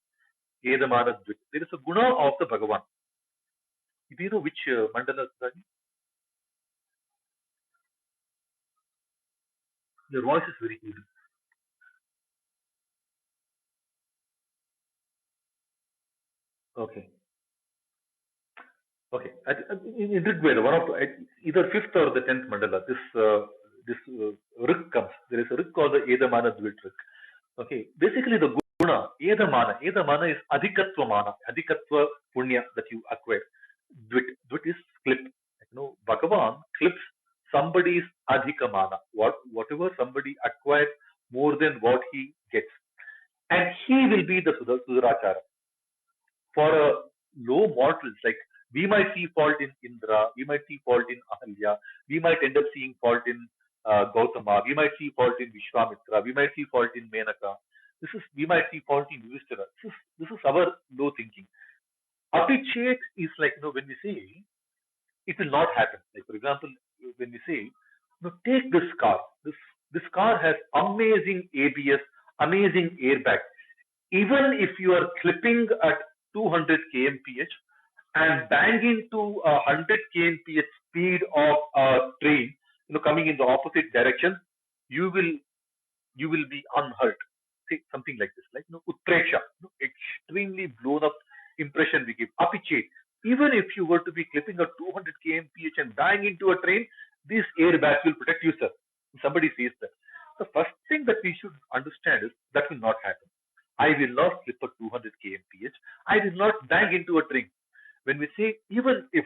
Edamana Dvit. There is a guna of the Bhagavan. Do you know which Mandala, Sudhaji? Your voice is very easy. Okay. Okay. In Rigveda, one of either fifth or the 10th mandala, this rig comes. There is a rig called the Edamana Dvit rig. Okay. Basically, the guna, Edamana is adhikatvamana, adhikatva punya that you acquire. Dvit is clip. Bhagavan clips somebody's adhikamana, whatever somebody acquires more than what he gets. And he will be the Sudharachara. For low mortals, like we might see fault in Indra, we might see fault in Ahalya, we might end up seeing fault in Gautama, we might see fault in Vishwamitra, we might see fault in Menaka. We might see fault in Yudhishthira. This is our low thinking. Apichet is like, when we say it will not happen. Like, for example, when we say, take this car. This car has amazing ABS, amazing airbag. Even if you are clipping at 200 kmph and bang into a 100 kmph speed of a train, coming in the opposite direction, you will be unhurt. Say something like this, like utreksha, extremely blown up impression we give. Apichet, even if you were to be clipping at 200 kmph and bang into a train, these airbags will protect you, sir. Somebody says that. The first thing that we should understand is that will not happen. I will not clip at 200 kmph. I will not bang into a train. When we say even if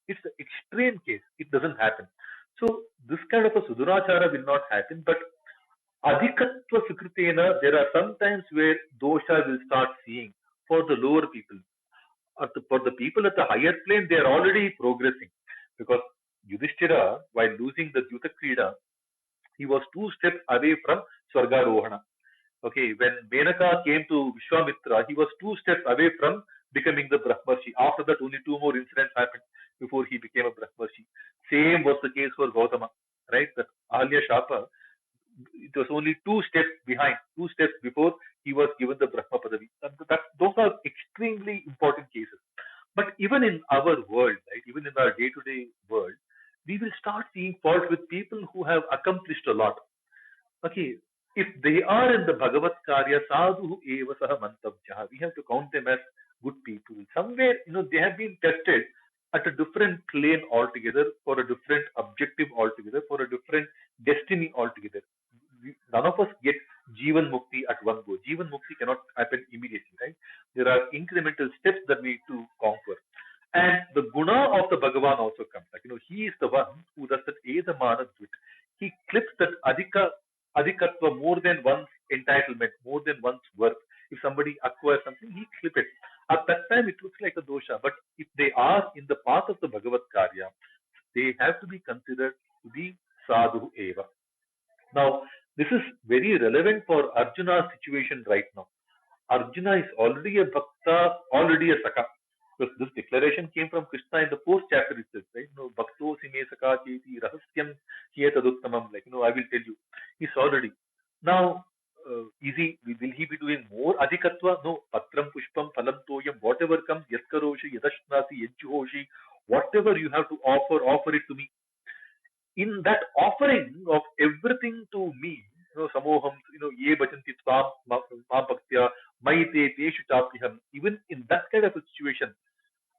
it's the extreme case, it doesn't happen. So this kind of a sudurachara will not happen, but adhikatva sukritena, there are some times where dosha will start seeing for the lower people. For the people at the higher plane, they are already progressing. Because Yudhishthira, while losing the Dyuta Krida, he was 2 steps away from Swargarohana. Okay, when Menaka came to Vishwamitra, he was 2 steps away from becoming the Brahmarshi. After that, only 2 more incidents happened before he became a Brahmarshi. Same was the case for Gautama, right? That Ahalya Shapa, it was only 2 steps behind, 2 steps before he was given the Brahma Padavi. Those are extremely important cases. But even in our world, right, even in our day-to-day world, we will start seeing fault with people who have accomplished a lot. Okay, if they are in the Bhagavad Karya, sadhu eva saha mantavjah, we have to count them as good people. Somewhere, they have been tested at a different plane altogether, for a different objective altogether, for a different destiny altogether. None of us get Jivan Mukti at one go. Jivan Mukti cannot happen immediately, right? There are incremental steps that we need to conquer. And the guna of the Bhagavan also comes. Like, he is the one who does that Edamana Dvit. He clips that adhikatva more than one's entitlement, more than one's worth. If somebody acquires something, he clip it. At that time, it looks like a dosha. But if they are in the path of the Bhagavad Karya, they have to be considered to be sadhu eva. Now, this is very relevant for Arjuna's situation right now. Arjuna is already a bhakta, already a saka. Because this declaration came from Krishna in the fourth chapter itself, right? Bhakto sime saka cheti rahasyam chiyetaduttamam. Like, I will tell you. He's already. Now, will he be doing more adhikatva? No. Patram pushpam phalam toyam. Whatever comes, yaskaroshi, yadashnasi, yajjuhoshi, whatever you have to offer it to me. in that offering of everything to me, samoham, ye bhajanti swam mam bhaktya, maite teshu chapiham, even in that kind of a situation,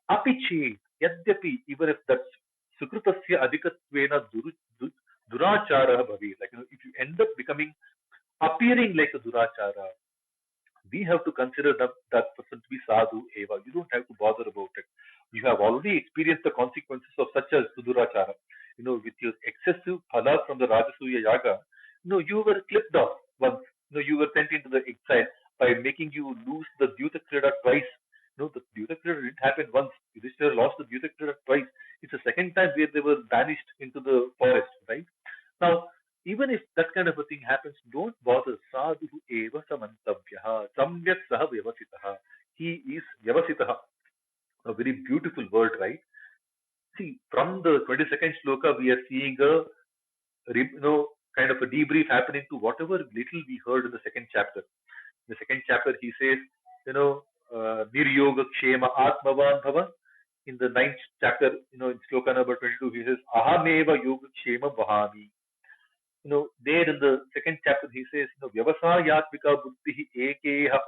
api chet, yadyapi, even if that's sukritasya adhikatvena durachara bhavi, like, if you end up becoming, appearing like a durachara, we have to consider that person to be sadhu eva. You don't have to bother about it. You have already experienced the consequences of such a sudurachara. With your excessive phala from the Rajasuya yaga, you were clipped off once. You were sent into the exile by making you lose the Dyuta Krida twice. The Dyuta Krida didn't happen once. Yudhishthira lost the Dyuta Krida twice. It's the second time where they were banished into the forest, right? Now, even if that kind of a thing happens, don't bother. Sadhu eva samantavyaha samyak saha vyavasitaha. He is vyavasitaha. A very beautiful word, right? See, from the 22nd sloka, we are seeing a kind of a debrief happening to whatever little we heard in the second chapter. In the second chapter, he says, niryoga kshema atmavan bhava. In the ninth chapter, in sloka number 22, he says, ahameva yoga kshema vahami. There in the second chapter, he says, Vyavasayatmika buddhi ekeha.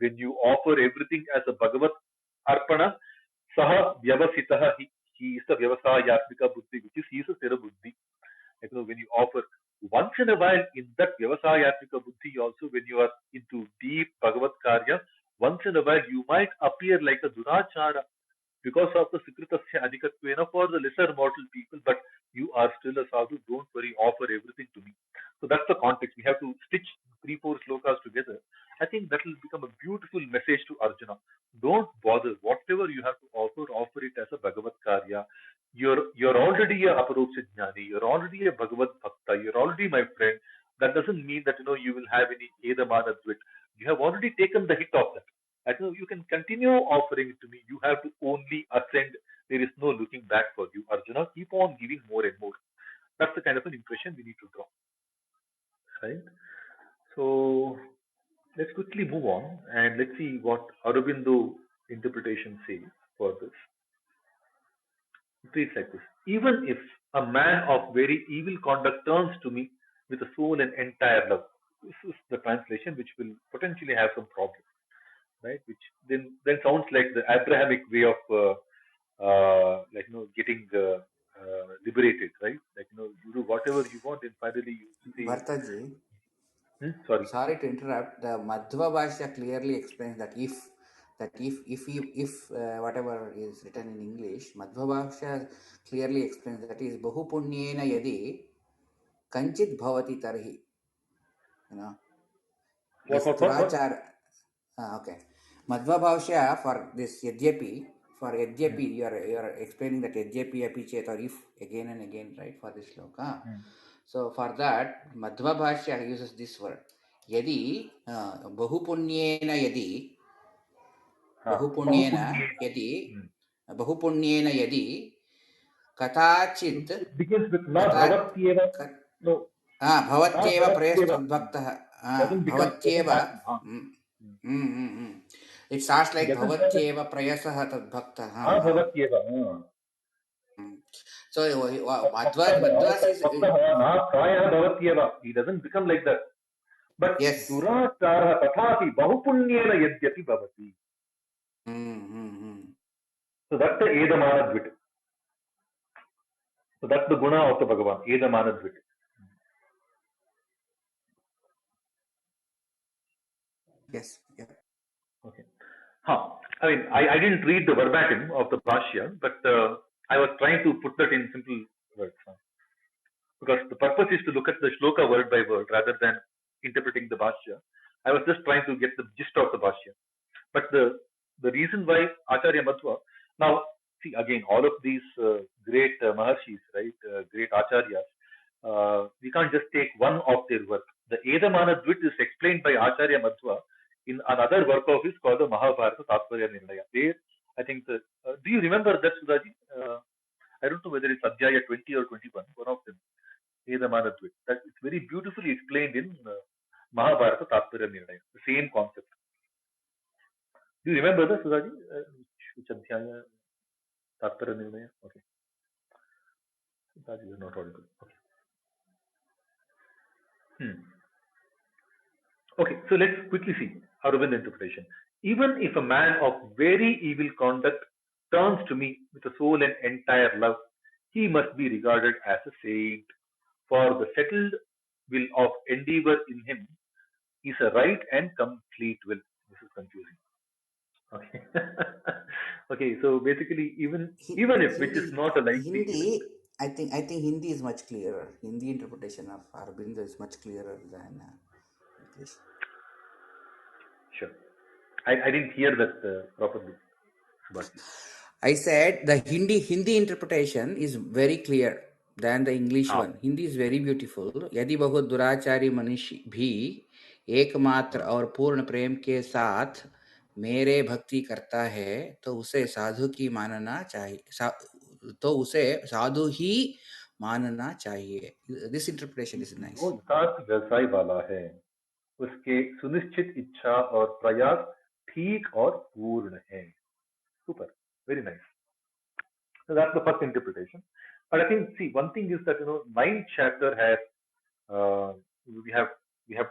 When you offer everything as a Bhagavat Arpana, Saha Vyavasitaha, he is the Vyavasayatmika buddhi, which is he is a Sthira buddhi. When you offer once in a while in that Vyavasayatmika buddhi, also when you are into deep Bhagavat Karya, once in a while you might appear like a Durachara because of the Sikritasya Adhikatvena for the lesser mortal people, but you are still a sadhu. Don't worry, offer everything to me. So that's the context. We have to stitch 3-4 slokas together. I think that will become a beautiful message to Arjuna. Don't bother. Whatever you have to offer it as a Bhagavad Karya. You're already a Aparoksha Jnani. You're already a Bhagavad Bhakta. You're already my friend. That doesn't mean that you will have any Edamana Dvit. You have already taken the hit of that. I know you can continue offering it to me. You have to only ascend. There is no looking back for you. Arjuna, keep on giving more and more. That's the kind of an impression we need to draw. Right? So let's quickly move on and let's see what Aurobindo interpretation says for this. It reads like this. Even if a man of very evil conduct turns to me with a soul and entire love. This is the translation which will potentially have some problems, right? Which then sounds like the Abrahamic way of getting liberated, right? You do whatever you want, and finally you say, Bhartaji, sorry. sorry to interrupt. The Madhva Bhashya clearly explains that if whatever is written in English, Madhva Bhashya clearly explains that is Bahupunyena yadi kanchit bhavati tarhi. This What? Durachar. Okay. Madhva Bhashya for this Yadyapi, you are explaining that Yadyapi api chet, or if again and again, right, for this sloka. So for that, Madhva Bhashya uses this word. Yadi bahupunyena yadi bahupunyena yadi bahupunyena yadi katachit It begins with na kata bhavatyeva. kat, No, na bhavatyeva bhavatyeva. prayastadbhaktah Doesn't bhavatyeva. happen. It starts It like doesn't have that. bhavatyeva prayasah Na tadbhaktah. bhavatyeva. So Madhva is Na praya bhavatyeva. He doesn't become like that. But yes. durachara tathapi bahupunyena yadyapi bhavati. So that's the Edamana Dvit. So that's the guna of the Bhagavan, Edamana Dvit. Yes. Yeah. Okay. I mean, I didn't read the verbatim of the Bhashya, but I was trying to put that in simple words. Because the purpose is to look at the shloka word by word rather than interpreting the Bhashya. I was just trying to get the gist of the Bhashya. But the reason why Acharya Madhva, now see again, all of these great Maharshis, right, great Acharyas, we can't just take one of their work. The Edamana Dvit is explained by Acharya Madhva in another work of his called the Mahabharata Tatparya Nirnaya. There, I think, do you remember that, Sudhaji? I don't know whether it's Adhyaya 20 or 21, one of them, Edamana Dvit. That it's very beautifully explained in Mahabharata Tatparya Nirnaya, the same concept. Do you remember that, Sudhaji? Which Adhyaya? Tatparya Nirnaya? Okay. That is not audible. Okay. Hmm. Okay, so let's quickly see Aurobind interpretation. Even if a man of very evil conduct turns to me with a soul and entire love, he must be regarded as a saint, for the settled will of endeavor in him is a right and complete will. This is confusing. Okay. Okay, so basically, even if which is Hindi, not a likely event. Hindi, I think Hindi is much clearer. Hindi interpretation of Aurobindo is much clearer than English. Sure. I didn't hear that properly, Subhashi. I said the Hindi interpretation is very clear than the English Ah, one. Hindi is very beautiful. यदि बहुत दुराचारी मनुष्य भी एकमात्र ah. और पूर्ण प्रेम के साथ मेरे भक्ति करता है तो उसे साधु की मानना चाहिए तो उसे साधु ही मानना चाहिए. This interpretation is जो nice. यथार्थ व्यवसाय वाला है उसके सुनिश्चित इच्छा और प्रयास ठीक और पूर्ण है. Super, very nice. So that's the first interpretation. But I think, see, one thing is that ninth chapter has uh, we have we have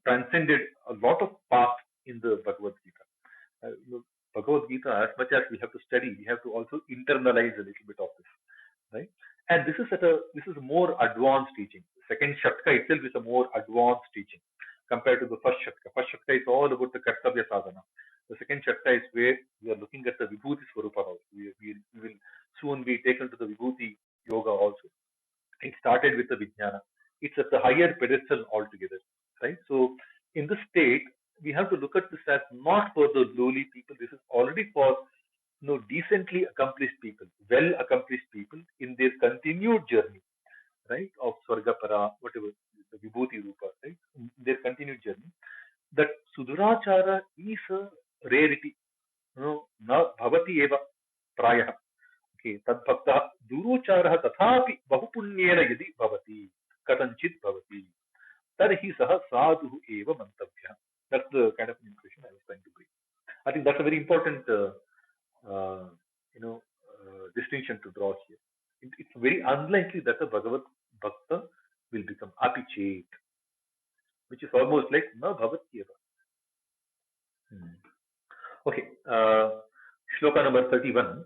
transcended a lot of paths in the Bhagavad-Gita. Bhagavad-Gita, as much as we have to study, we have to also internalize a little bit of this, right? And this is a more advanced teaching. Second Shatka itself is a more advanced teaching compared to the first Shatka. First Shatka is all about the Kartavya Sadhana. The second Shatka is where we are looking at the Vibhuti Swarupa also. We will soon be taken to the Vibhuti Yoga also. It started with the Vijnana. It's at the higher pedestal altogether, right? So in this state, we have to look at this as not for the lowly people. This is already for decently accomplished people, well accomplished people in their continued journey, right? Of Swargapara, whatever, the Vibhuti Rupa, right? Their continued journey. That Sudurachara is a rarity. Na bhavati eva prayah. Okay, तद्भक्तः दुरुचारः तथापि बहुपुण्येन यदि भवति कथञ्चित् भवति तर्हि सः साधुः एव मन्तव्यः. That's the kind of impression I was trying to bring. I think that's a very important uh, distinction to draw here. It's very unlikely that a Bhagavad Bhakta will become apichet, which is almost like na bhavatyeva. Okay, shloka number 31.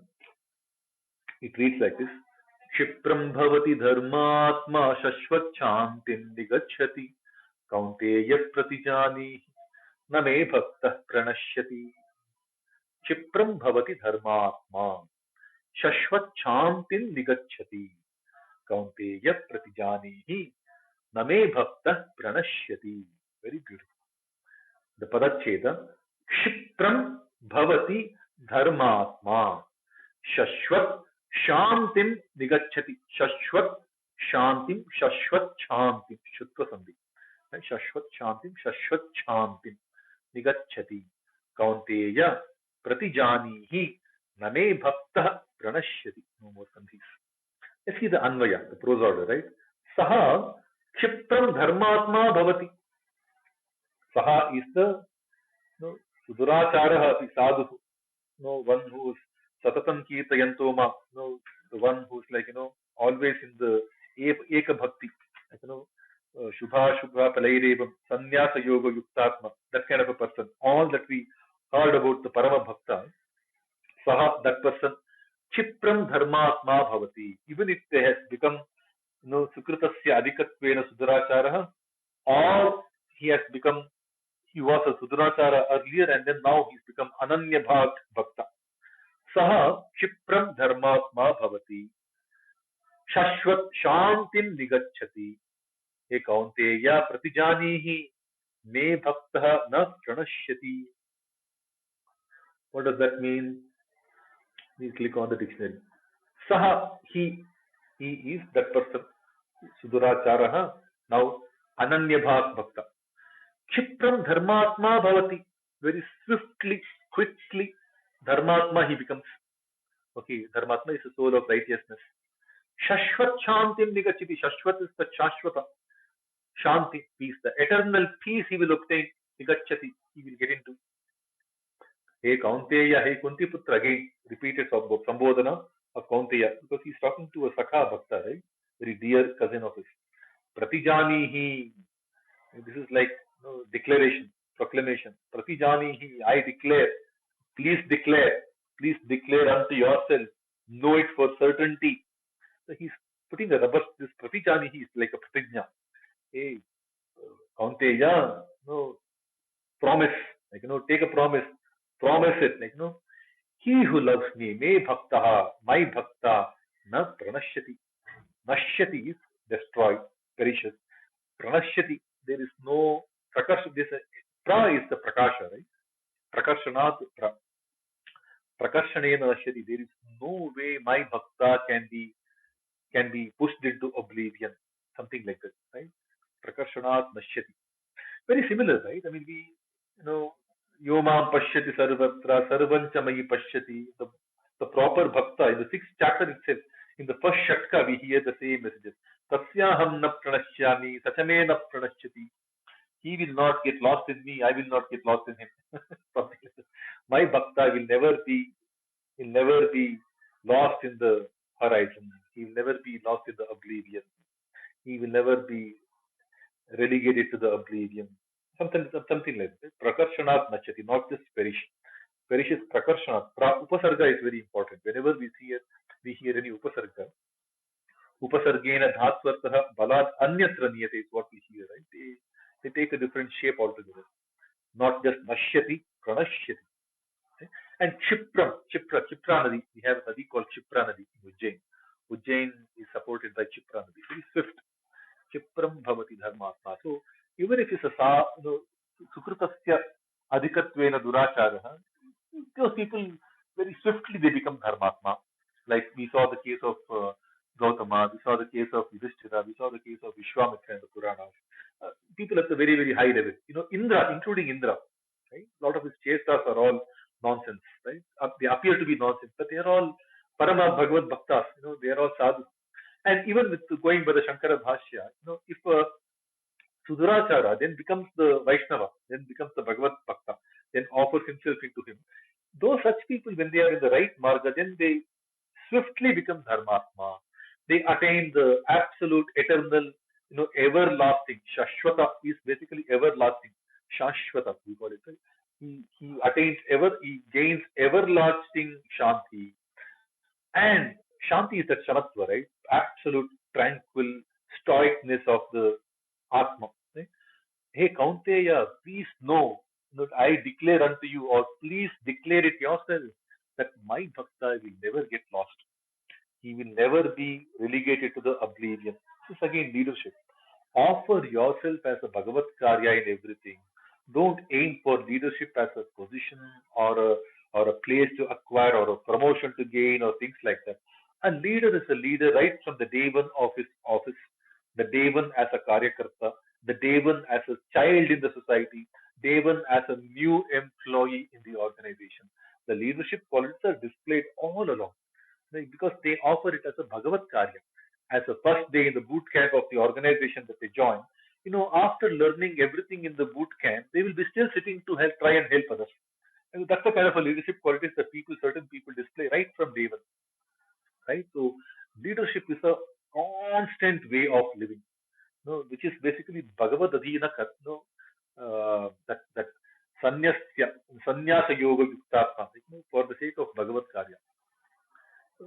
It reads like this. क्षिप्रं भवति धर्मात्मा शश्वच्छान्तिं निगच्छति कौन्तेय प्रतिजानीहि न मे भक्तः प्रणश्यति. क्षिप्रं भवति धर्मात्मा शश्वच्छान्तिं निगच्छति कौन्तेय प्रतिजानीहि न मे भक्तः प्रणश्यति. Very beautiful. The padacheda क्षिप्रं भवति धर्मात्मा शश्वत शांतिम निगच्छति. शश्वत शांतिम शश्वत शांतिम शुत्व संधि. शश्वत शांतिम निगच्छति कौन्तेय प्रतिजानीहि न मे भक्तः प्रणश्यति. No more sandhis. Let's see the anvaya, the prose order, right? Saha क्षिप्रम धर्मात्मा भवति. Saha is the suduracharah api sadhu. One who's satatam kirtayantoma, the one who's like, always in the eka bhakti, like, shubha shubha palairevam, sannyasa yoga yuktatma, that kind of a person. All that we heard about the Parama Bhakta, saha, that person, chipram dharmatma bhavati. Even if they has become, sukritasya adhikatvena suduracharah, or he has become, he was a sudurachara earlier and then now he's become ananya bhak bhakta. सह क्षिप्रं धर्मात्मा भवति शाश्वत शांतिं निगच्छति हे कौन्तेय प्रतिजानीहि मे भक्तः न प्रणश्यति. What does that mean? Please click on the dictionary. Saha, he is that person. Suduracharah, now ananya bhak bhakta. Kshipram dharmatma bhavati. Very swiftly, quickly, dharmatma he becomes. Okay, dharmatma is the soul of righteousness. Shashwat Shantim Nigachiti. Shashwat is the Shashwata. Shanti, peace. The eternal peace he will obtain. Nigachati, he will get into. Hey Kaunteya, hey Kunti Putra, again, repeated Sambodhana. of Kaunteya, because he's talking to a Sakha Bhakta, right? Very dear cousin of his. Pratijanihi, this is like declaration, proclamation. Pratijanihi, I declare, please declare unto yourself, know it for certainty. So he's putting a rubber, this Pratijanihi is like a pratigna. Hey, Kaunteya, no, promise, like, take a promise it, like, he who loves me, me bhaktaha, my bhakta, na pranashyati. Nashyati is destroyed, perishes. Pranashyati, there is no prakasha. This pra is the prakasha, right? Prakashanat pra. Prakashanena nashyati. There is no way my bhakta can be pushed into oblivion. Something like that, right? Prakashanat nashyati. Very similar, right? I mean, you know, Yomam Pashyati Sarvatra, Sarvancha Mayi Pashyati, the proper bhakta, in the sixth chapter itself, in the first shatka, we hear the same messages. Tasyaham na pranashyami, sachame na pranashyati. He will not get lost in me, I will not get lost in him. Something like that. My bhakta will never be lost in the horizon. He will never be lost in the oblivion. He will never be relegated to the oblivion. Something like that. Prakarshanath nachati, not just perish. Perish is prakarshanath. Upasarga is very important. Whenever we hear any upasarga, upasargena dhatsvartah balat anyatra niyate is what we hear, right? They take a different shape altogether. Not just nashyati, pranashyati. Okay? And Chipra Nadi. We have a nadi called Chipra Nadi in Ujjain. Ujjain is supported by Chipra Nadi. Very swift. Chipram bhavati dharmatma. So even if it's a sukritasya adhikatvena duracharaha, those people very swiftly they become dharmatma. Like we saw the case of Gautama, we saw the case of Yudhishthira, we saw the case of Vishwamitra in the Puranas. People at the very, very high level. Indra, including Indra, right? A lot of his chestas are all nonsense, right? They appear to be nonsense, but they are all Parama Bhagavad Bhaktas. They are all sadhu. And even with going by the Shankara Bhashya, if Sudurachara then becomes the Vaishnava, then becomes the Bhagavad Bhakta, then offers himself into him, those such people, when they are in the right marga, then they swiftly become dharmatma. They attain the absolute, eternal, everlasting. Shashwata is basically everlasting. Shashwata, we call it. Right? He attains he gains everlasting shanti. And shanti is that shanatva, right? Absolute, tranquil, stoicness of the Atma. Right? Hey, Kaunteya, please know that I declare unto you, or please declare it yourself, that my bhakta will never get lost. He will never be relegated to the oblivion. This is again leadership. Offer yourself as a Bhagavad Karya in everything. Don't aim for leadership as a position or a place to acquire or a promotion to gain or things like that. A leader is a leader right from the day one of his office, the day one as a Karyakarta, the day one as a child in the society, day one as a new employee in the organization. The leadership qualities are displayed all along, right? Because they offer it as a Bhagavad Karya, as a first day in the boot camp of the organization that they join. After learning everything in the boot camp, they will be still sitting to try and help others. And that's the kind of a leadership qualities that certain people display right from day one, right? So leadership is a constant way of living, which is basically Bhagavad Adhina, that sanyasya, sanyasa yoga yuktatma, for the sake of Bhagavad Karya.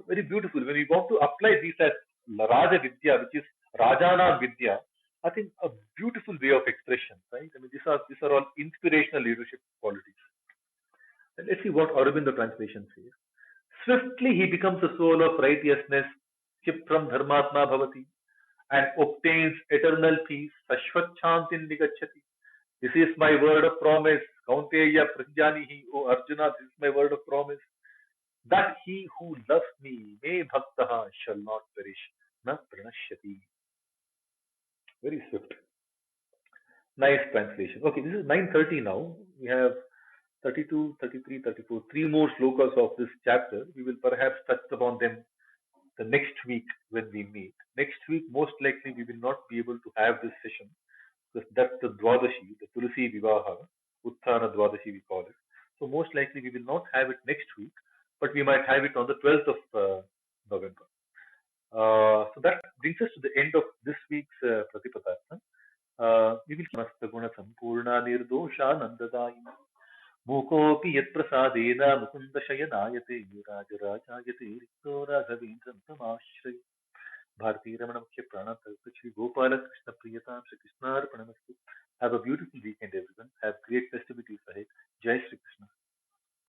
Very beautiful. When we want to apply these as Raja Vidya, which is Rajana Vidya, I think a beautiful way of expression, right? I mean, these are all inspirational leadership qualities. And let's see what Aurobindo translation says. Swiftly he becomes a soul of righteousness, Chipram Dharmatma Bhavati, and obtains eternal peace, Sashvachantin Nigachati. This is my word of promise. Kaunteya Pratijanihi, O Arjuna, this is my word of promise, that he who loves me, me bhaktaha, shall not perish, na pranashyati. Very swift. Nice translation. Okay, this is 9:30 now. We have 32, 33, 34, three more slokas of this chapter. We will perhaps touch upon them the next week when we meet. Next week, most likely, we will not be able to have this session because that's the Dwadashi, the Tulsi Vivaha, Utthana Dwadashi, we call it. So, most likely, we will not have it next week, but we might have it on the 12th of November. So that brings us to the end of this week's Pratipadartha. We will Samastaguna Sampurna Nirdosha Nandadayi Mukopi Yat Prasadena Mukunda Shayanayate Rajarajayate Rikto Raghavendram Tamashray Bharati Ramana Mukhya Prana Shri Gopala Krishna Priyatam Shri Krishna Arpanamastu. Have a beautiful weekend, everyone. Have great festivities ahead.